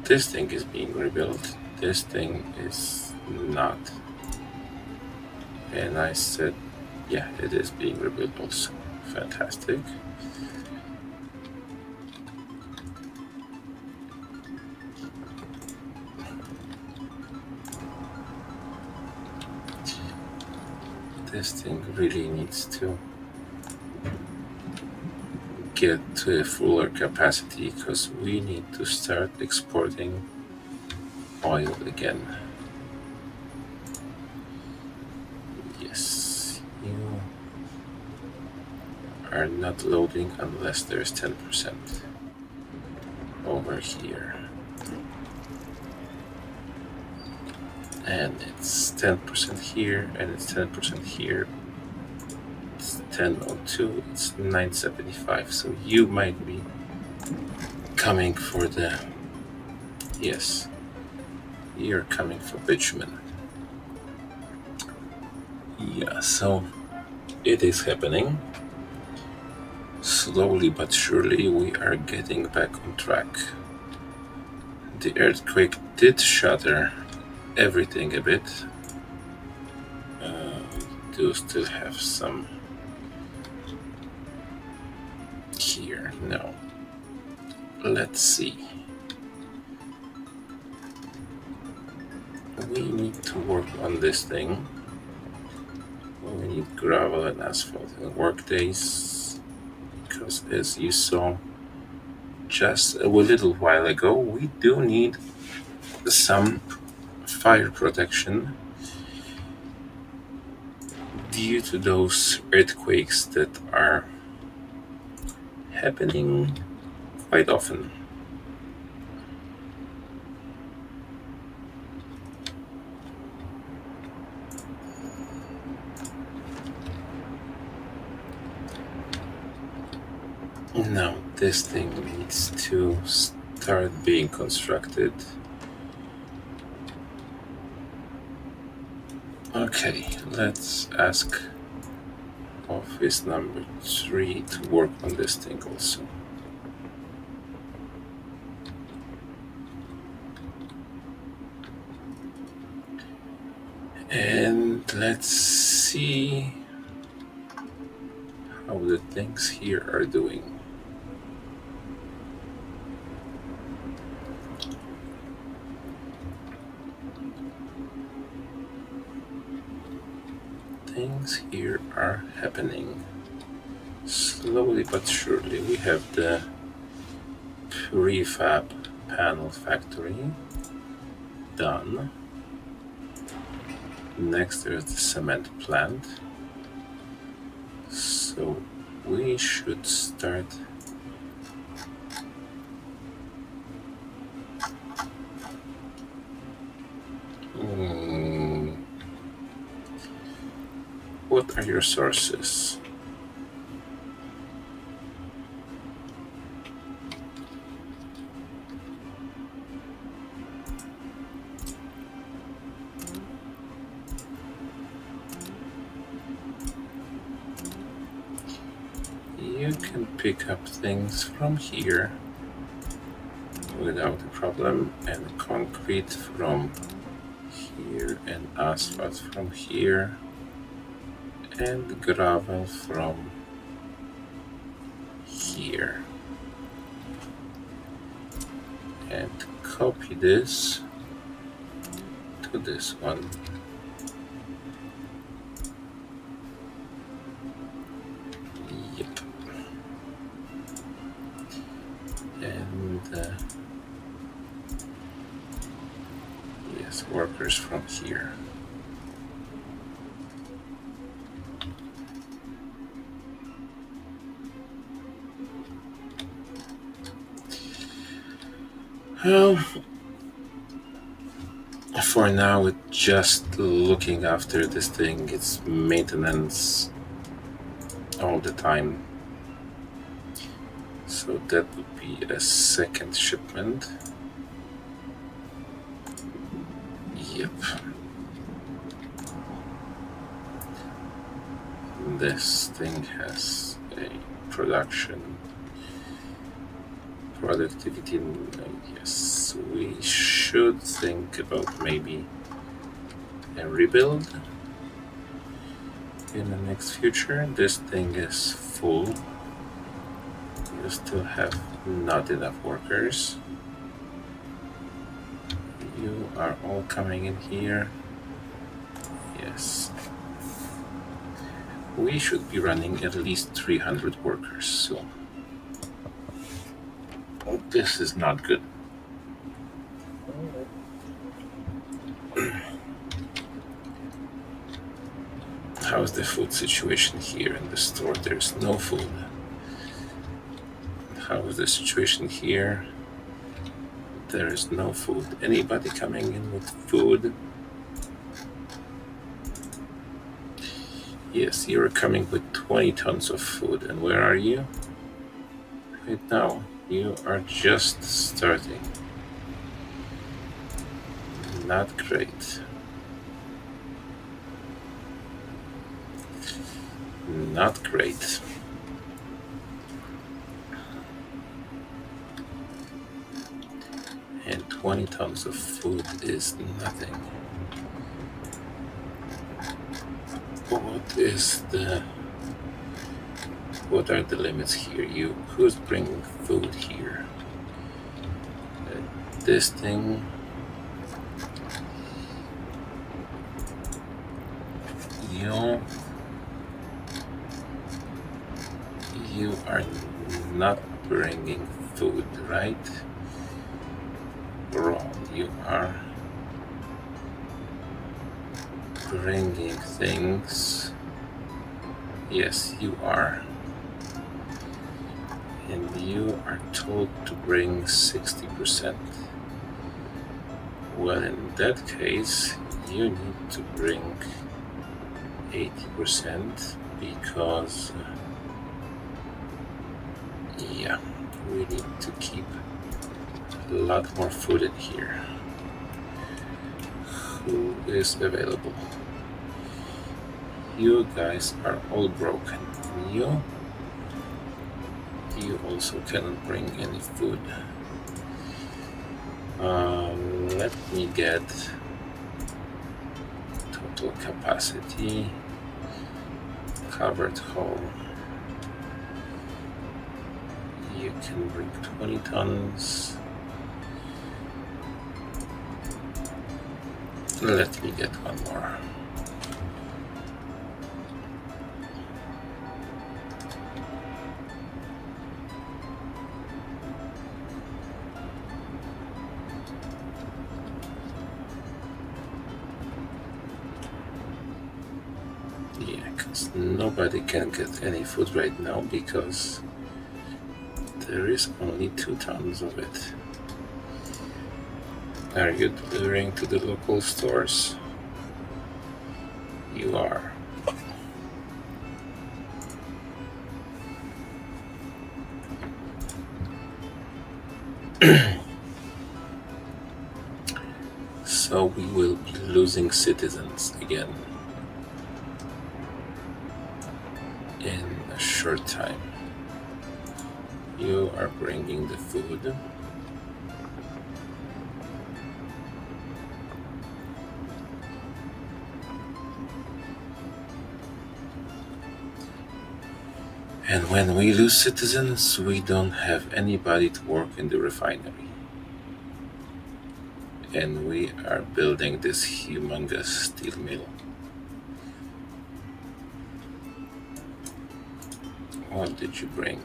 This thing is being rebuilt. This thing is not. And I said, yeah, it is being rebuilt also. Fantastic. This thing really needs to get to a fuller capacity because we need to start exporting oil again. Yes, you are not loading unless there's 10% over here. And it's 10% here, and it's 10% here. It's 1002, it's 975. So you might be coming for the. Yes, you're coming for bitumen. Yeah, so it is happening. Slowly but surely, we are getting back on track. The earthquake did shatter everything a bit. We do still have some here. No. Let's see. We need to work on this thing. We need gravel and asphalt and work days, because as you saw just a little while ago, we do need some fire protection due to those earthquakes that are happening quite often. Now this thing needs to start being constructed. Okay, let's ask office number 3 to work on this thing also. And let's see how the things here are doing. Things here are happening slowly but surely. We have the prefab panel factory done. Next there's the cement plant. So we should start what are your sources? You can pick up things from here without a problem, and concrete from here, and asphalt from here, and gravel from here. And copy this to this one. Yep. And yes, workers from here. Well, for now, it's just looking after this thing. It's maintenance all the time. So that would be a second shipment. Yep. This thing has a productivity. Yes, we should think about maybe a rebuild in the next future. This thing is full. You still have not enough workers. You are all coming in here. Yes. We should be running at least 300 workers soon. This is not good. How's the food situation here in the store? There's no food. How's the situation here? There is no food. Anybody coming in with food? Yes, you're coming with 20 tons of food. And where are you? Right now, you are just starting. Not great. Not great. And 20 tons of food is nothing. What are the limits here? Who's bringing food here? This thing. You are not bringing food, right? Wrong. You are bringing things. Yes, you are. And you are told to bring 60%. Well, in that case, you need to bring 80% because we need to keep a lot more food in here. Who is available? You guys are all broken. You also cannot bring any food. Let me get total capacity, covered hole. You can bring 20 tons. Let me get one more. Nobody can get any food right now because there is only 2 tons of it. Are you delivering to the local stores? You are. So we will be losing citizens again in a short time. You are bringing the food. And when we lose citizens, we don't have anybody to work in the refinery. And we are building this humongous steel mill. What did you bring?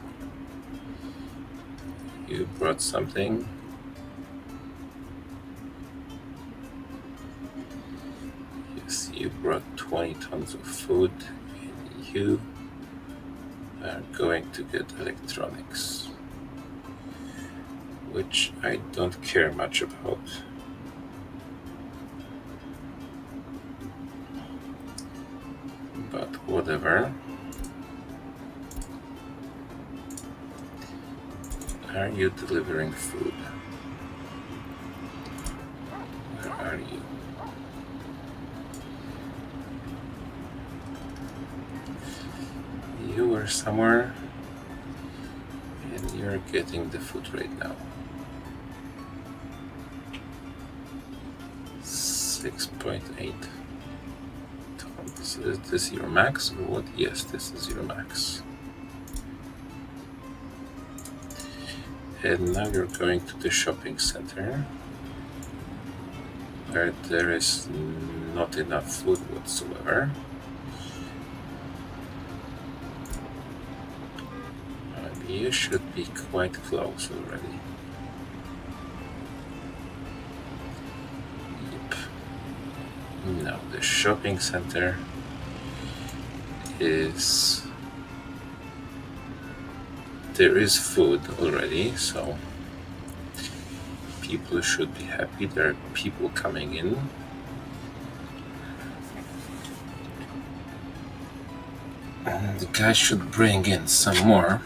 You brought something? Yes, you brought 20 tons of food, and you are going to get electronics, which I don't care much about. But whatever. Are you delivering food? Where are you? You were somewhere, and you're getting the food right now. 6.8 tons. Is this your max or what? Yes, this is your max. And now you're going to the shopping center, where there is not enough food whatsoever. You should be quite close already. Yep. Now the shopping center is... There is food already, so people should be happy. There are people coming in. And the guy should bring in some more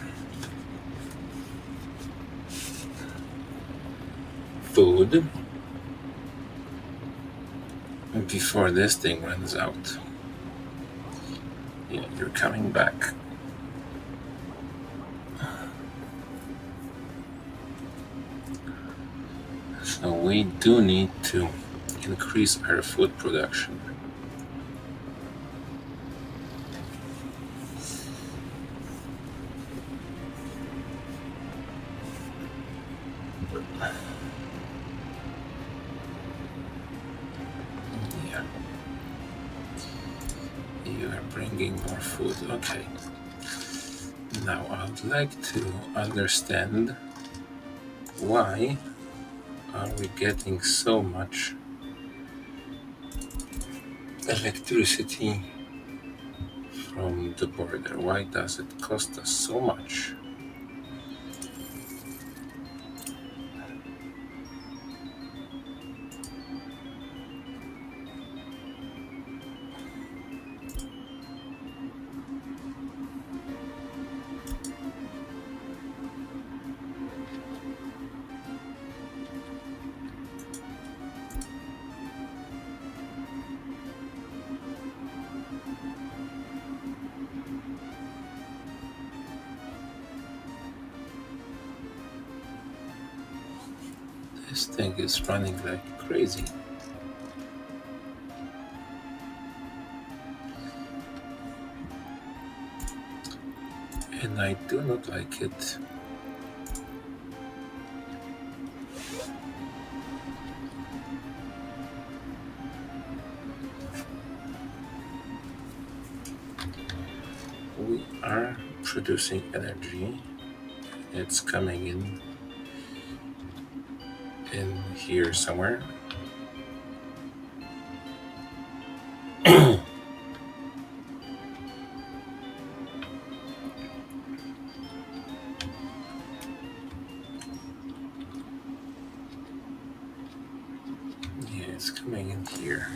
food before this thing runs out. Yeah, you're coming back. So we do need to increase our food production. Yeah. You are bringing more food. Okay. Now I'd like to understand why are we getting so much electricity from the border? Why does it cost us so much? This thing is running like crazy. And I do not like it. We are producing energy. It's coming in here somewhere. coming in here.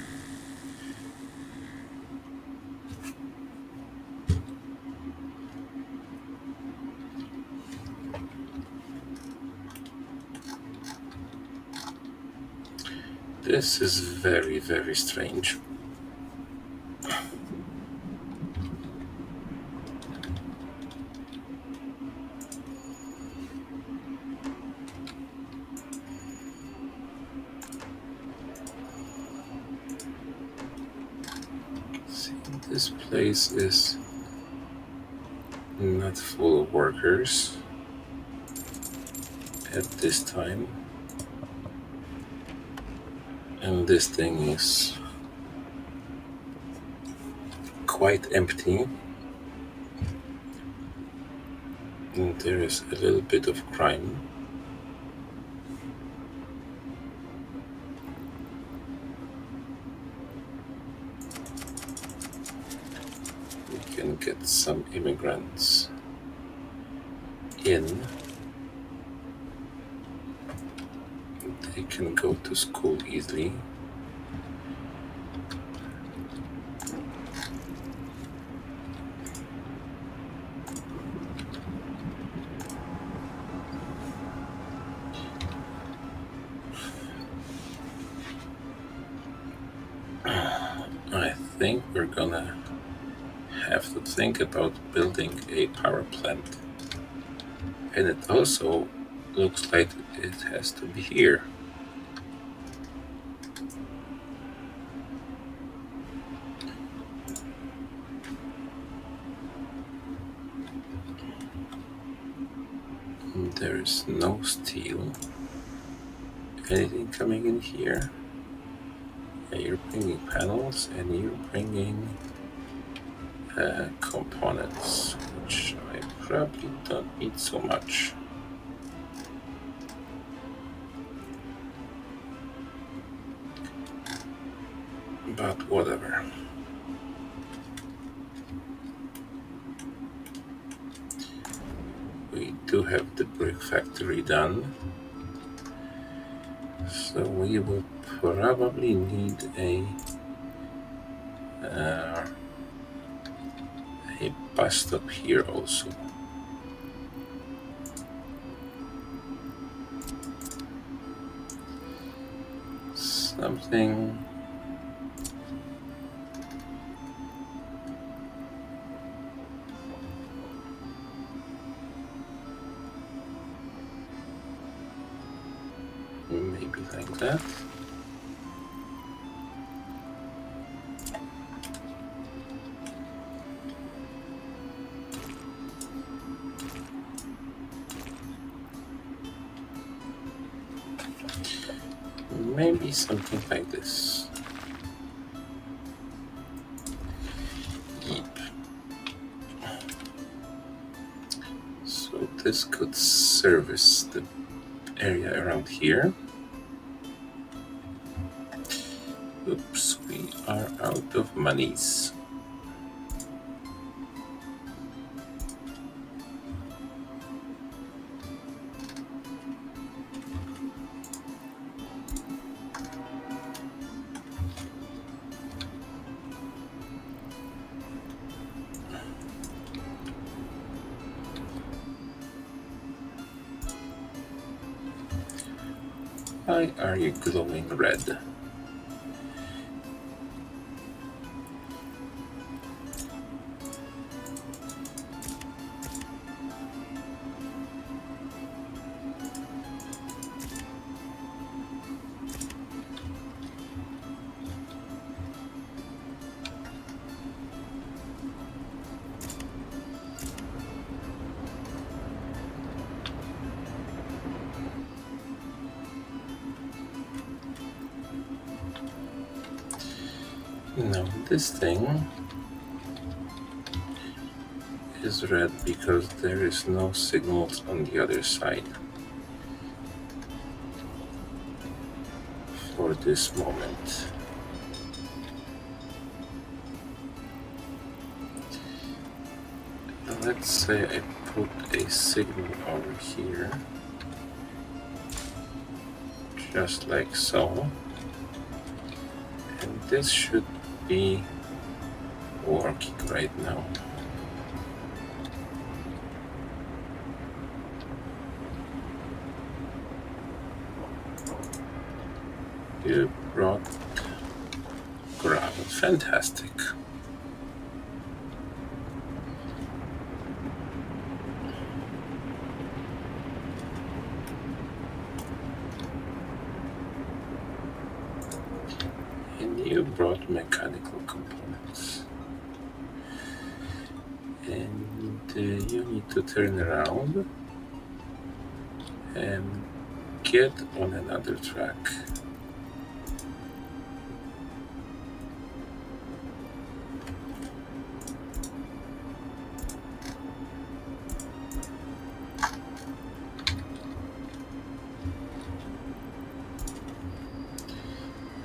This is very, very strange. See, this place is not full of workers at this time. And this thing is quite empty. And there is a little bit of crime. We can get some immigrants in. They can go to school easily. I think we're gonna have to think about building a power plant. And it also looks like it has to be here. There is no steel. Anything coming in here? Yeah, you're bringing panels and you're bringing components, which I probably don't need so much. But whatever. We do have the brick factory done, so we will probably need a bus stop here also. Something maybe like that. Maybe something like this. Yep. So this could service the area around here. Oops, we are out of monies. Why are you glowing red? Now this thing is red because there is no signals on the other side for this moment. Let's say I put a signal over here, just like so. And this should be working right now. You brought gravel. Fantastic. And you brought mechanical components. And you need to turn around and get on another track.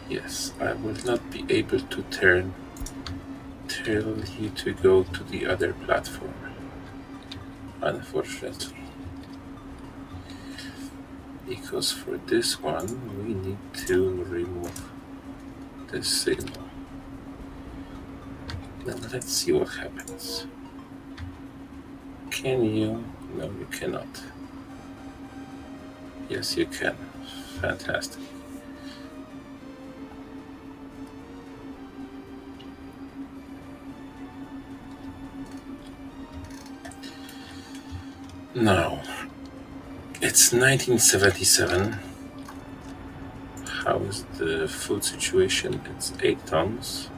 Yes, I will not be able to tell you to go to the other platform, unfortunately. Because for this one, we need to remove the signal. Now let's see what happens. Can you? No, you cannot. Yes, you can. Fantastic. Now, it's 1977. How is the food situation? It's 8 tons.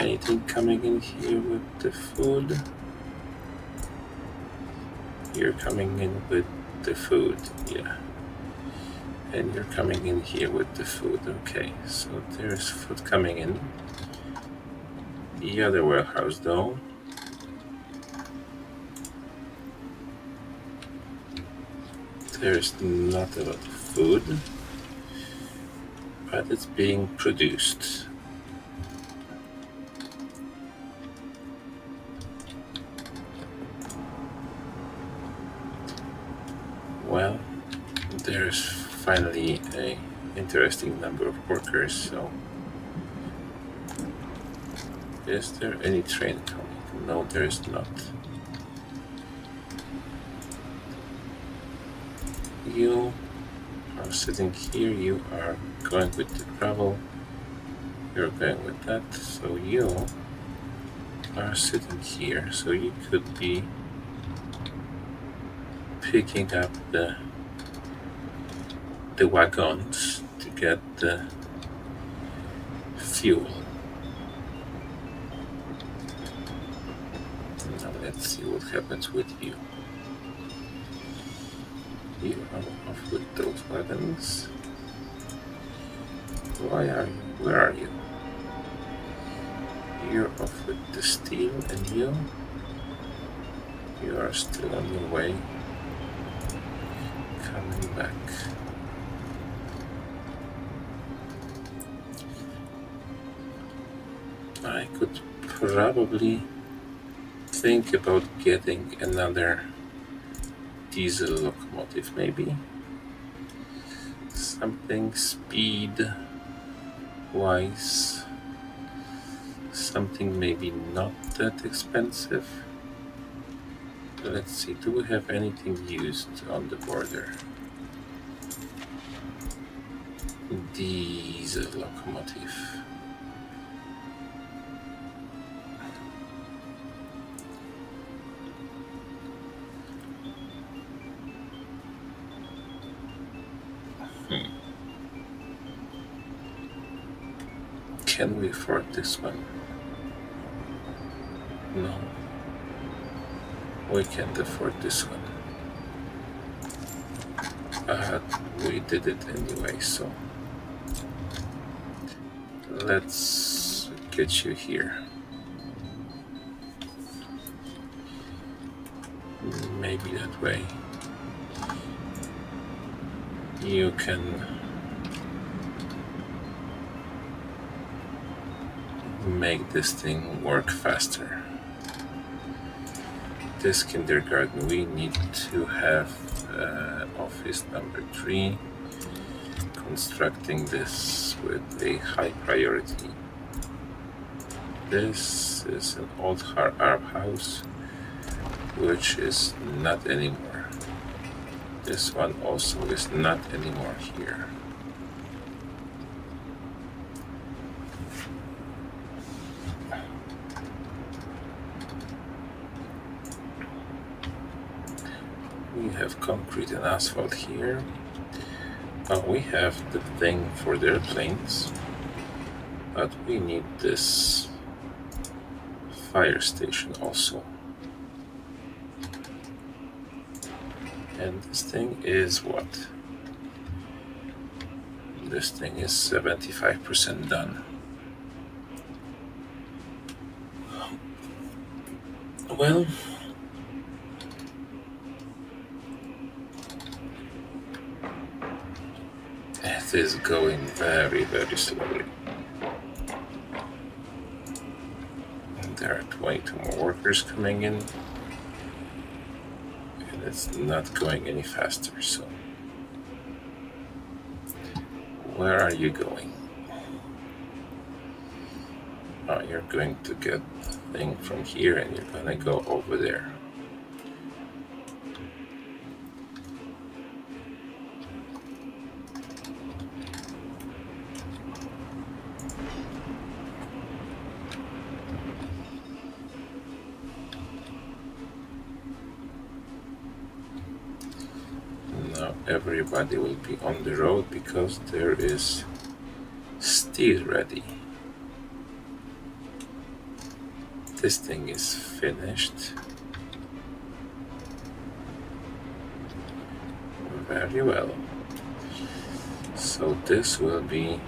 Anything coming in here with the food? You're coming in with the food, yeah. And you're coming in here with the food, okay. So there's food coming in. The other warehouse though. There's not a lot of food, but it's being produced. Well, there's finally a interesting number of workers, so is there any train coming? No, there's not. You are sitting here, you are going with the gravel, you're going with that, so you are sitting here, so you could be picking up the wagons to get the fuel. Now let's see what happens with you. You are off with those wagons. Why are you? Where are you? You're off with the steel, and you are still on your way, coming back. I could probably think about getting another diesel locomotive, maybe something speed wise, something maybe not that expensive. Let's see, do we have anything used on the border? Diesel locomotive. Can we afford this one? No. We can't afford this one. We did it anyway, so let's get you here. Maybe that way you can make this thing work faster. This kindergarten, we need to have office number 3 constructing this with a high priority. This is an old Arab house, which is not anymore. This one also is not anymore here. We have concrete and asphalt here. We have the thing for the airplanes, but we need this fire station also. And this thing is what? This thing is 75% done. Well, it is going very, very slowly. And there are 22 more workers coming in, and it's not going any faster, so where are you going? Oh, you're going to get the thing from here and you're gonna go over there. Now everybody will be on the road because there is steel ready. This thing is finished. Very well. So this will be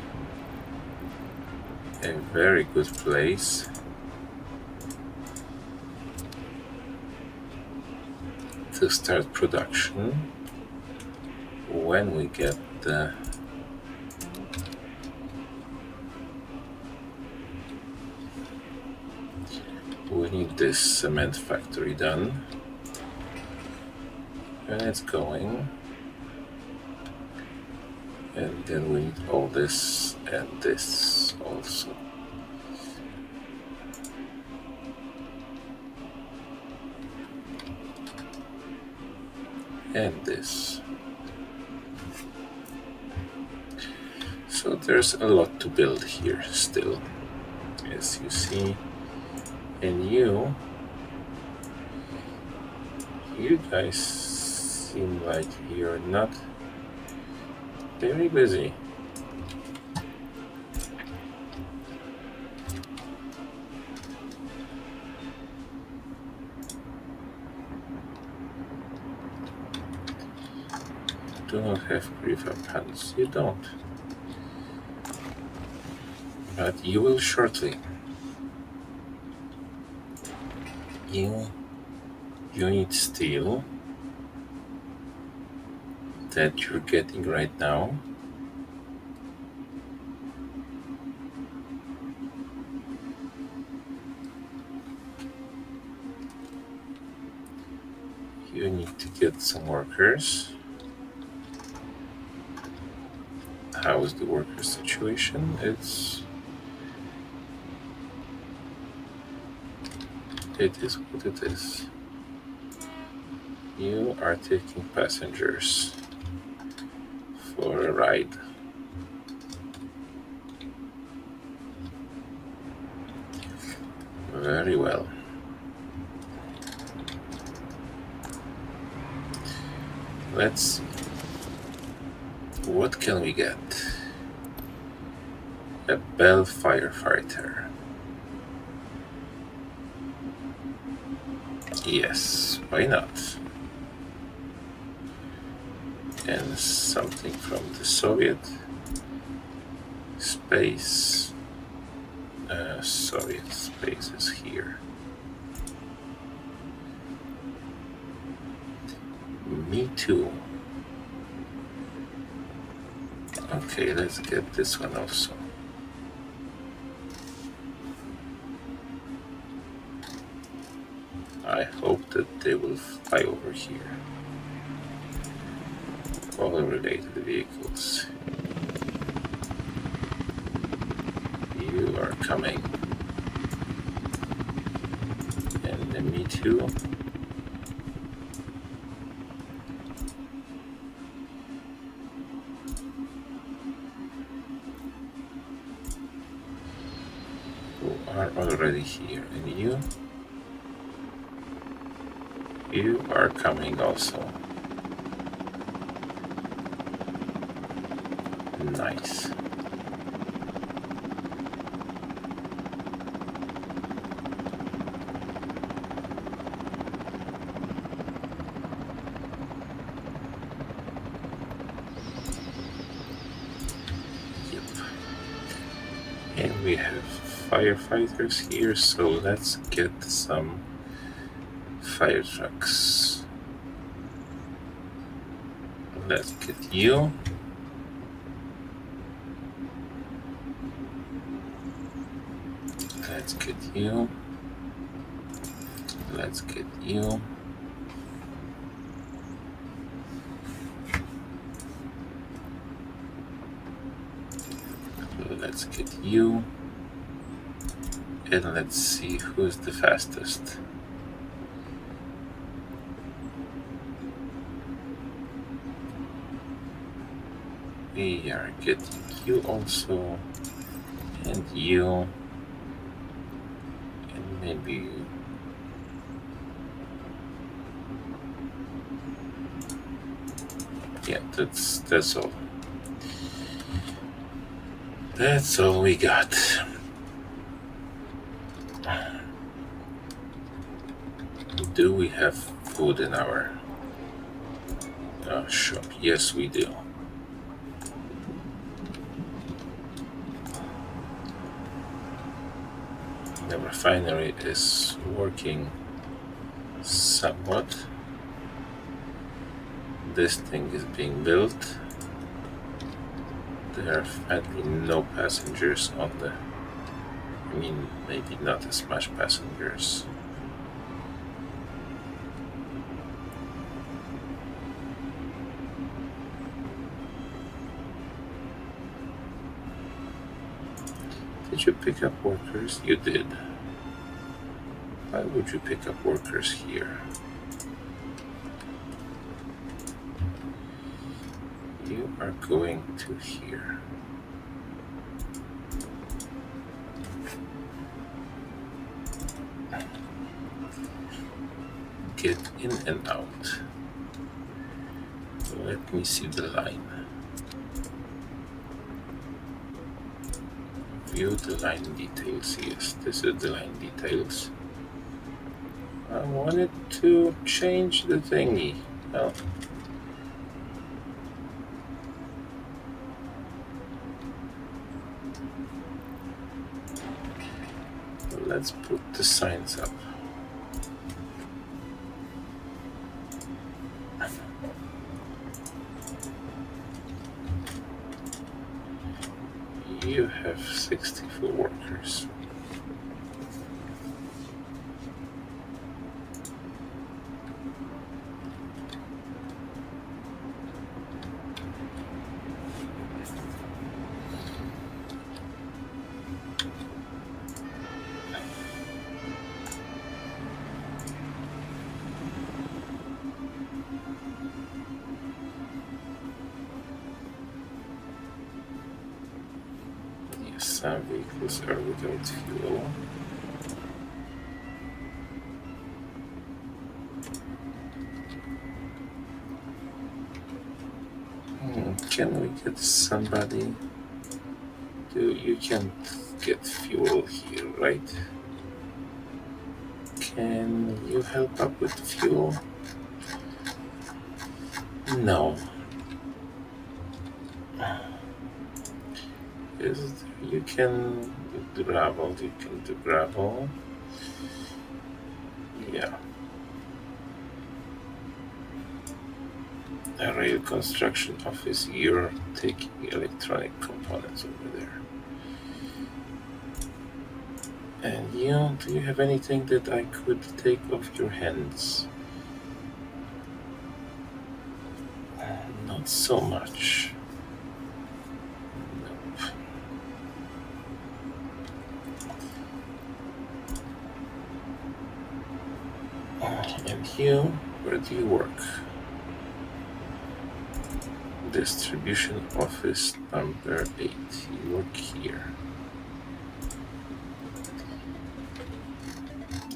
a very good place to start production when we get the we need this cement factory done, and it's going, and then we need all this and this also. And this. So there's a lot to build here still, as you see. And you guys seem like you're not very busy. Do not have prefab panels. You don't. But you will shortly. You need steel that you're getting right now. You need to get some workers. How is the worker situation? It is what it is. You are taking passengers for a ride. Very well. Let's see. What can we get? A Bell firefighter. Yes, why not? And something from the Soviet space. Soviet space is here. Me too. Okay, let's get this one also. I hope that they will fly over here. All related vehicles. You are coming. And me too. Who are already here. And you are coming also. Nice. Yep. And we have firefighters here, so let's get some fire trucks. Let's get you. Let's get you. Let's get you. Let's get you. And let's see who's the fastest. We are getting you also. And you. And maybe yeah, that's all. That's all we got. Do we have food in our shop? Yes, we do. The refinery is working somewhat. This thing is being built. There are finally no passengers on the... I mean, maybe not as much passengers. Did you pick up workers? You did. Why would you pick up workers here? You are going to here. Get in and out. Let me see the line. View the line details. Yes, this is the line details. I wanted to change the thingy. Oh. Let's put the signs up. You have 64 workers. Some vehicles are without fuel. Can we get somebody? You can't get fuel here, right? Can you help up with fuel? No. You can do gravel, Yeah. A rail construction office, you're taking electronic components over there. And do you have anything that I could take off your hands? Not so much. Nope. And you, where do you work? Distribution office number 8. You work here.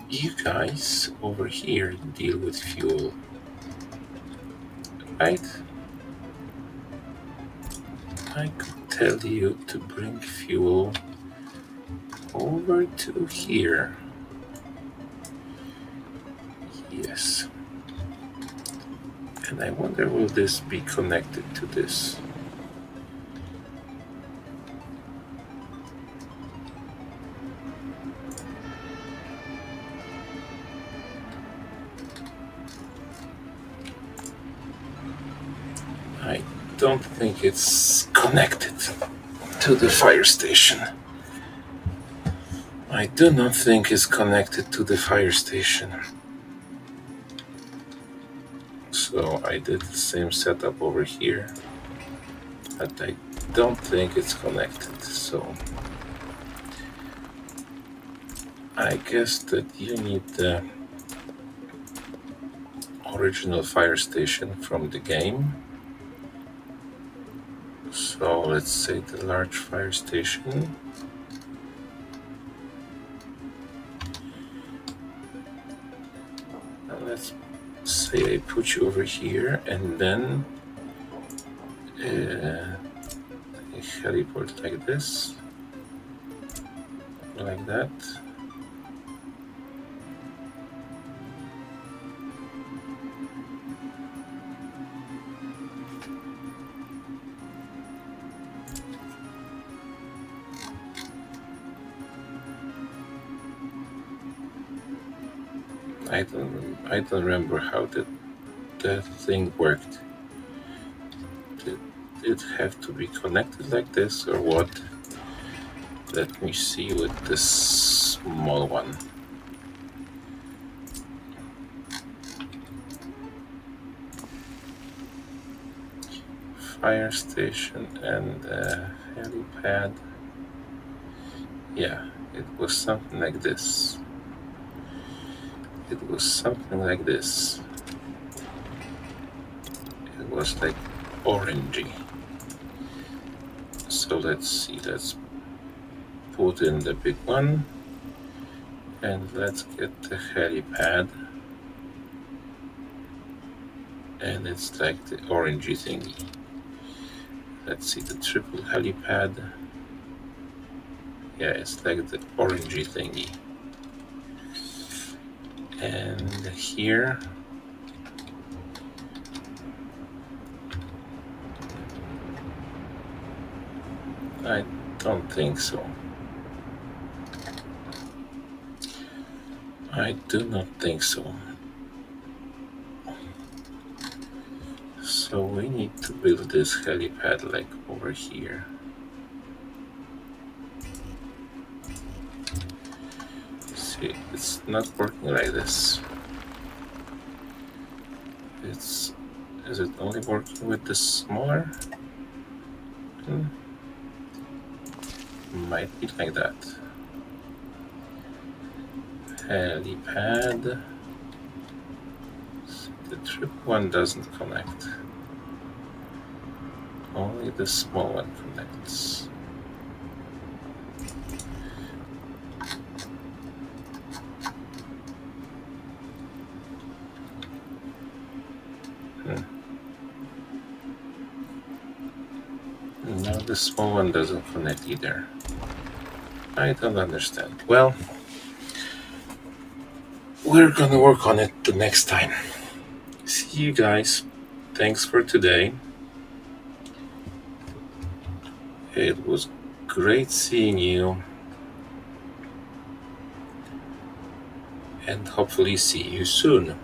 You guys over here deal with fuel, right? I could tell you to bring fuel over to here. Yes. And I wonder, will this be connected to this? I don't think it's connected to the fire station. I do not think it's connected to the fire station. So I did the same setup over here, but I don't think it's connected. So I guess that you need the original fire station from the game. So let's say the large fire station. And let's say I put you over here, and then a heliport like this, like that. I don't remember how that thing worked. Did it have to be connected like this or what? Let me see with this small one. Fire station and helipad. Yeah, it was something like this. It was something like this. It was like orangey. So let's see, let's put in the big one, and let's get the helipad. And it's like the orangey thingy. Let's see the triple helipad. Yeah, it's like the orangey thingy. And here, I don't think so. I do not think so. So we need to build this helipad like over here. See, it's not working like this. Is it only working with the smaller? Might be like that. Helipad. The triple one doesn't connect. Only the small one connects. No, the small one doesn't connect either. I don't understand. Well, we're gonna work on it the next time. See you guys. Thanks for today. It was great seeing you. And hopefully see you soon.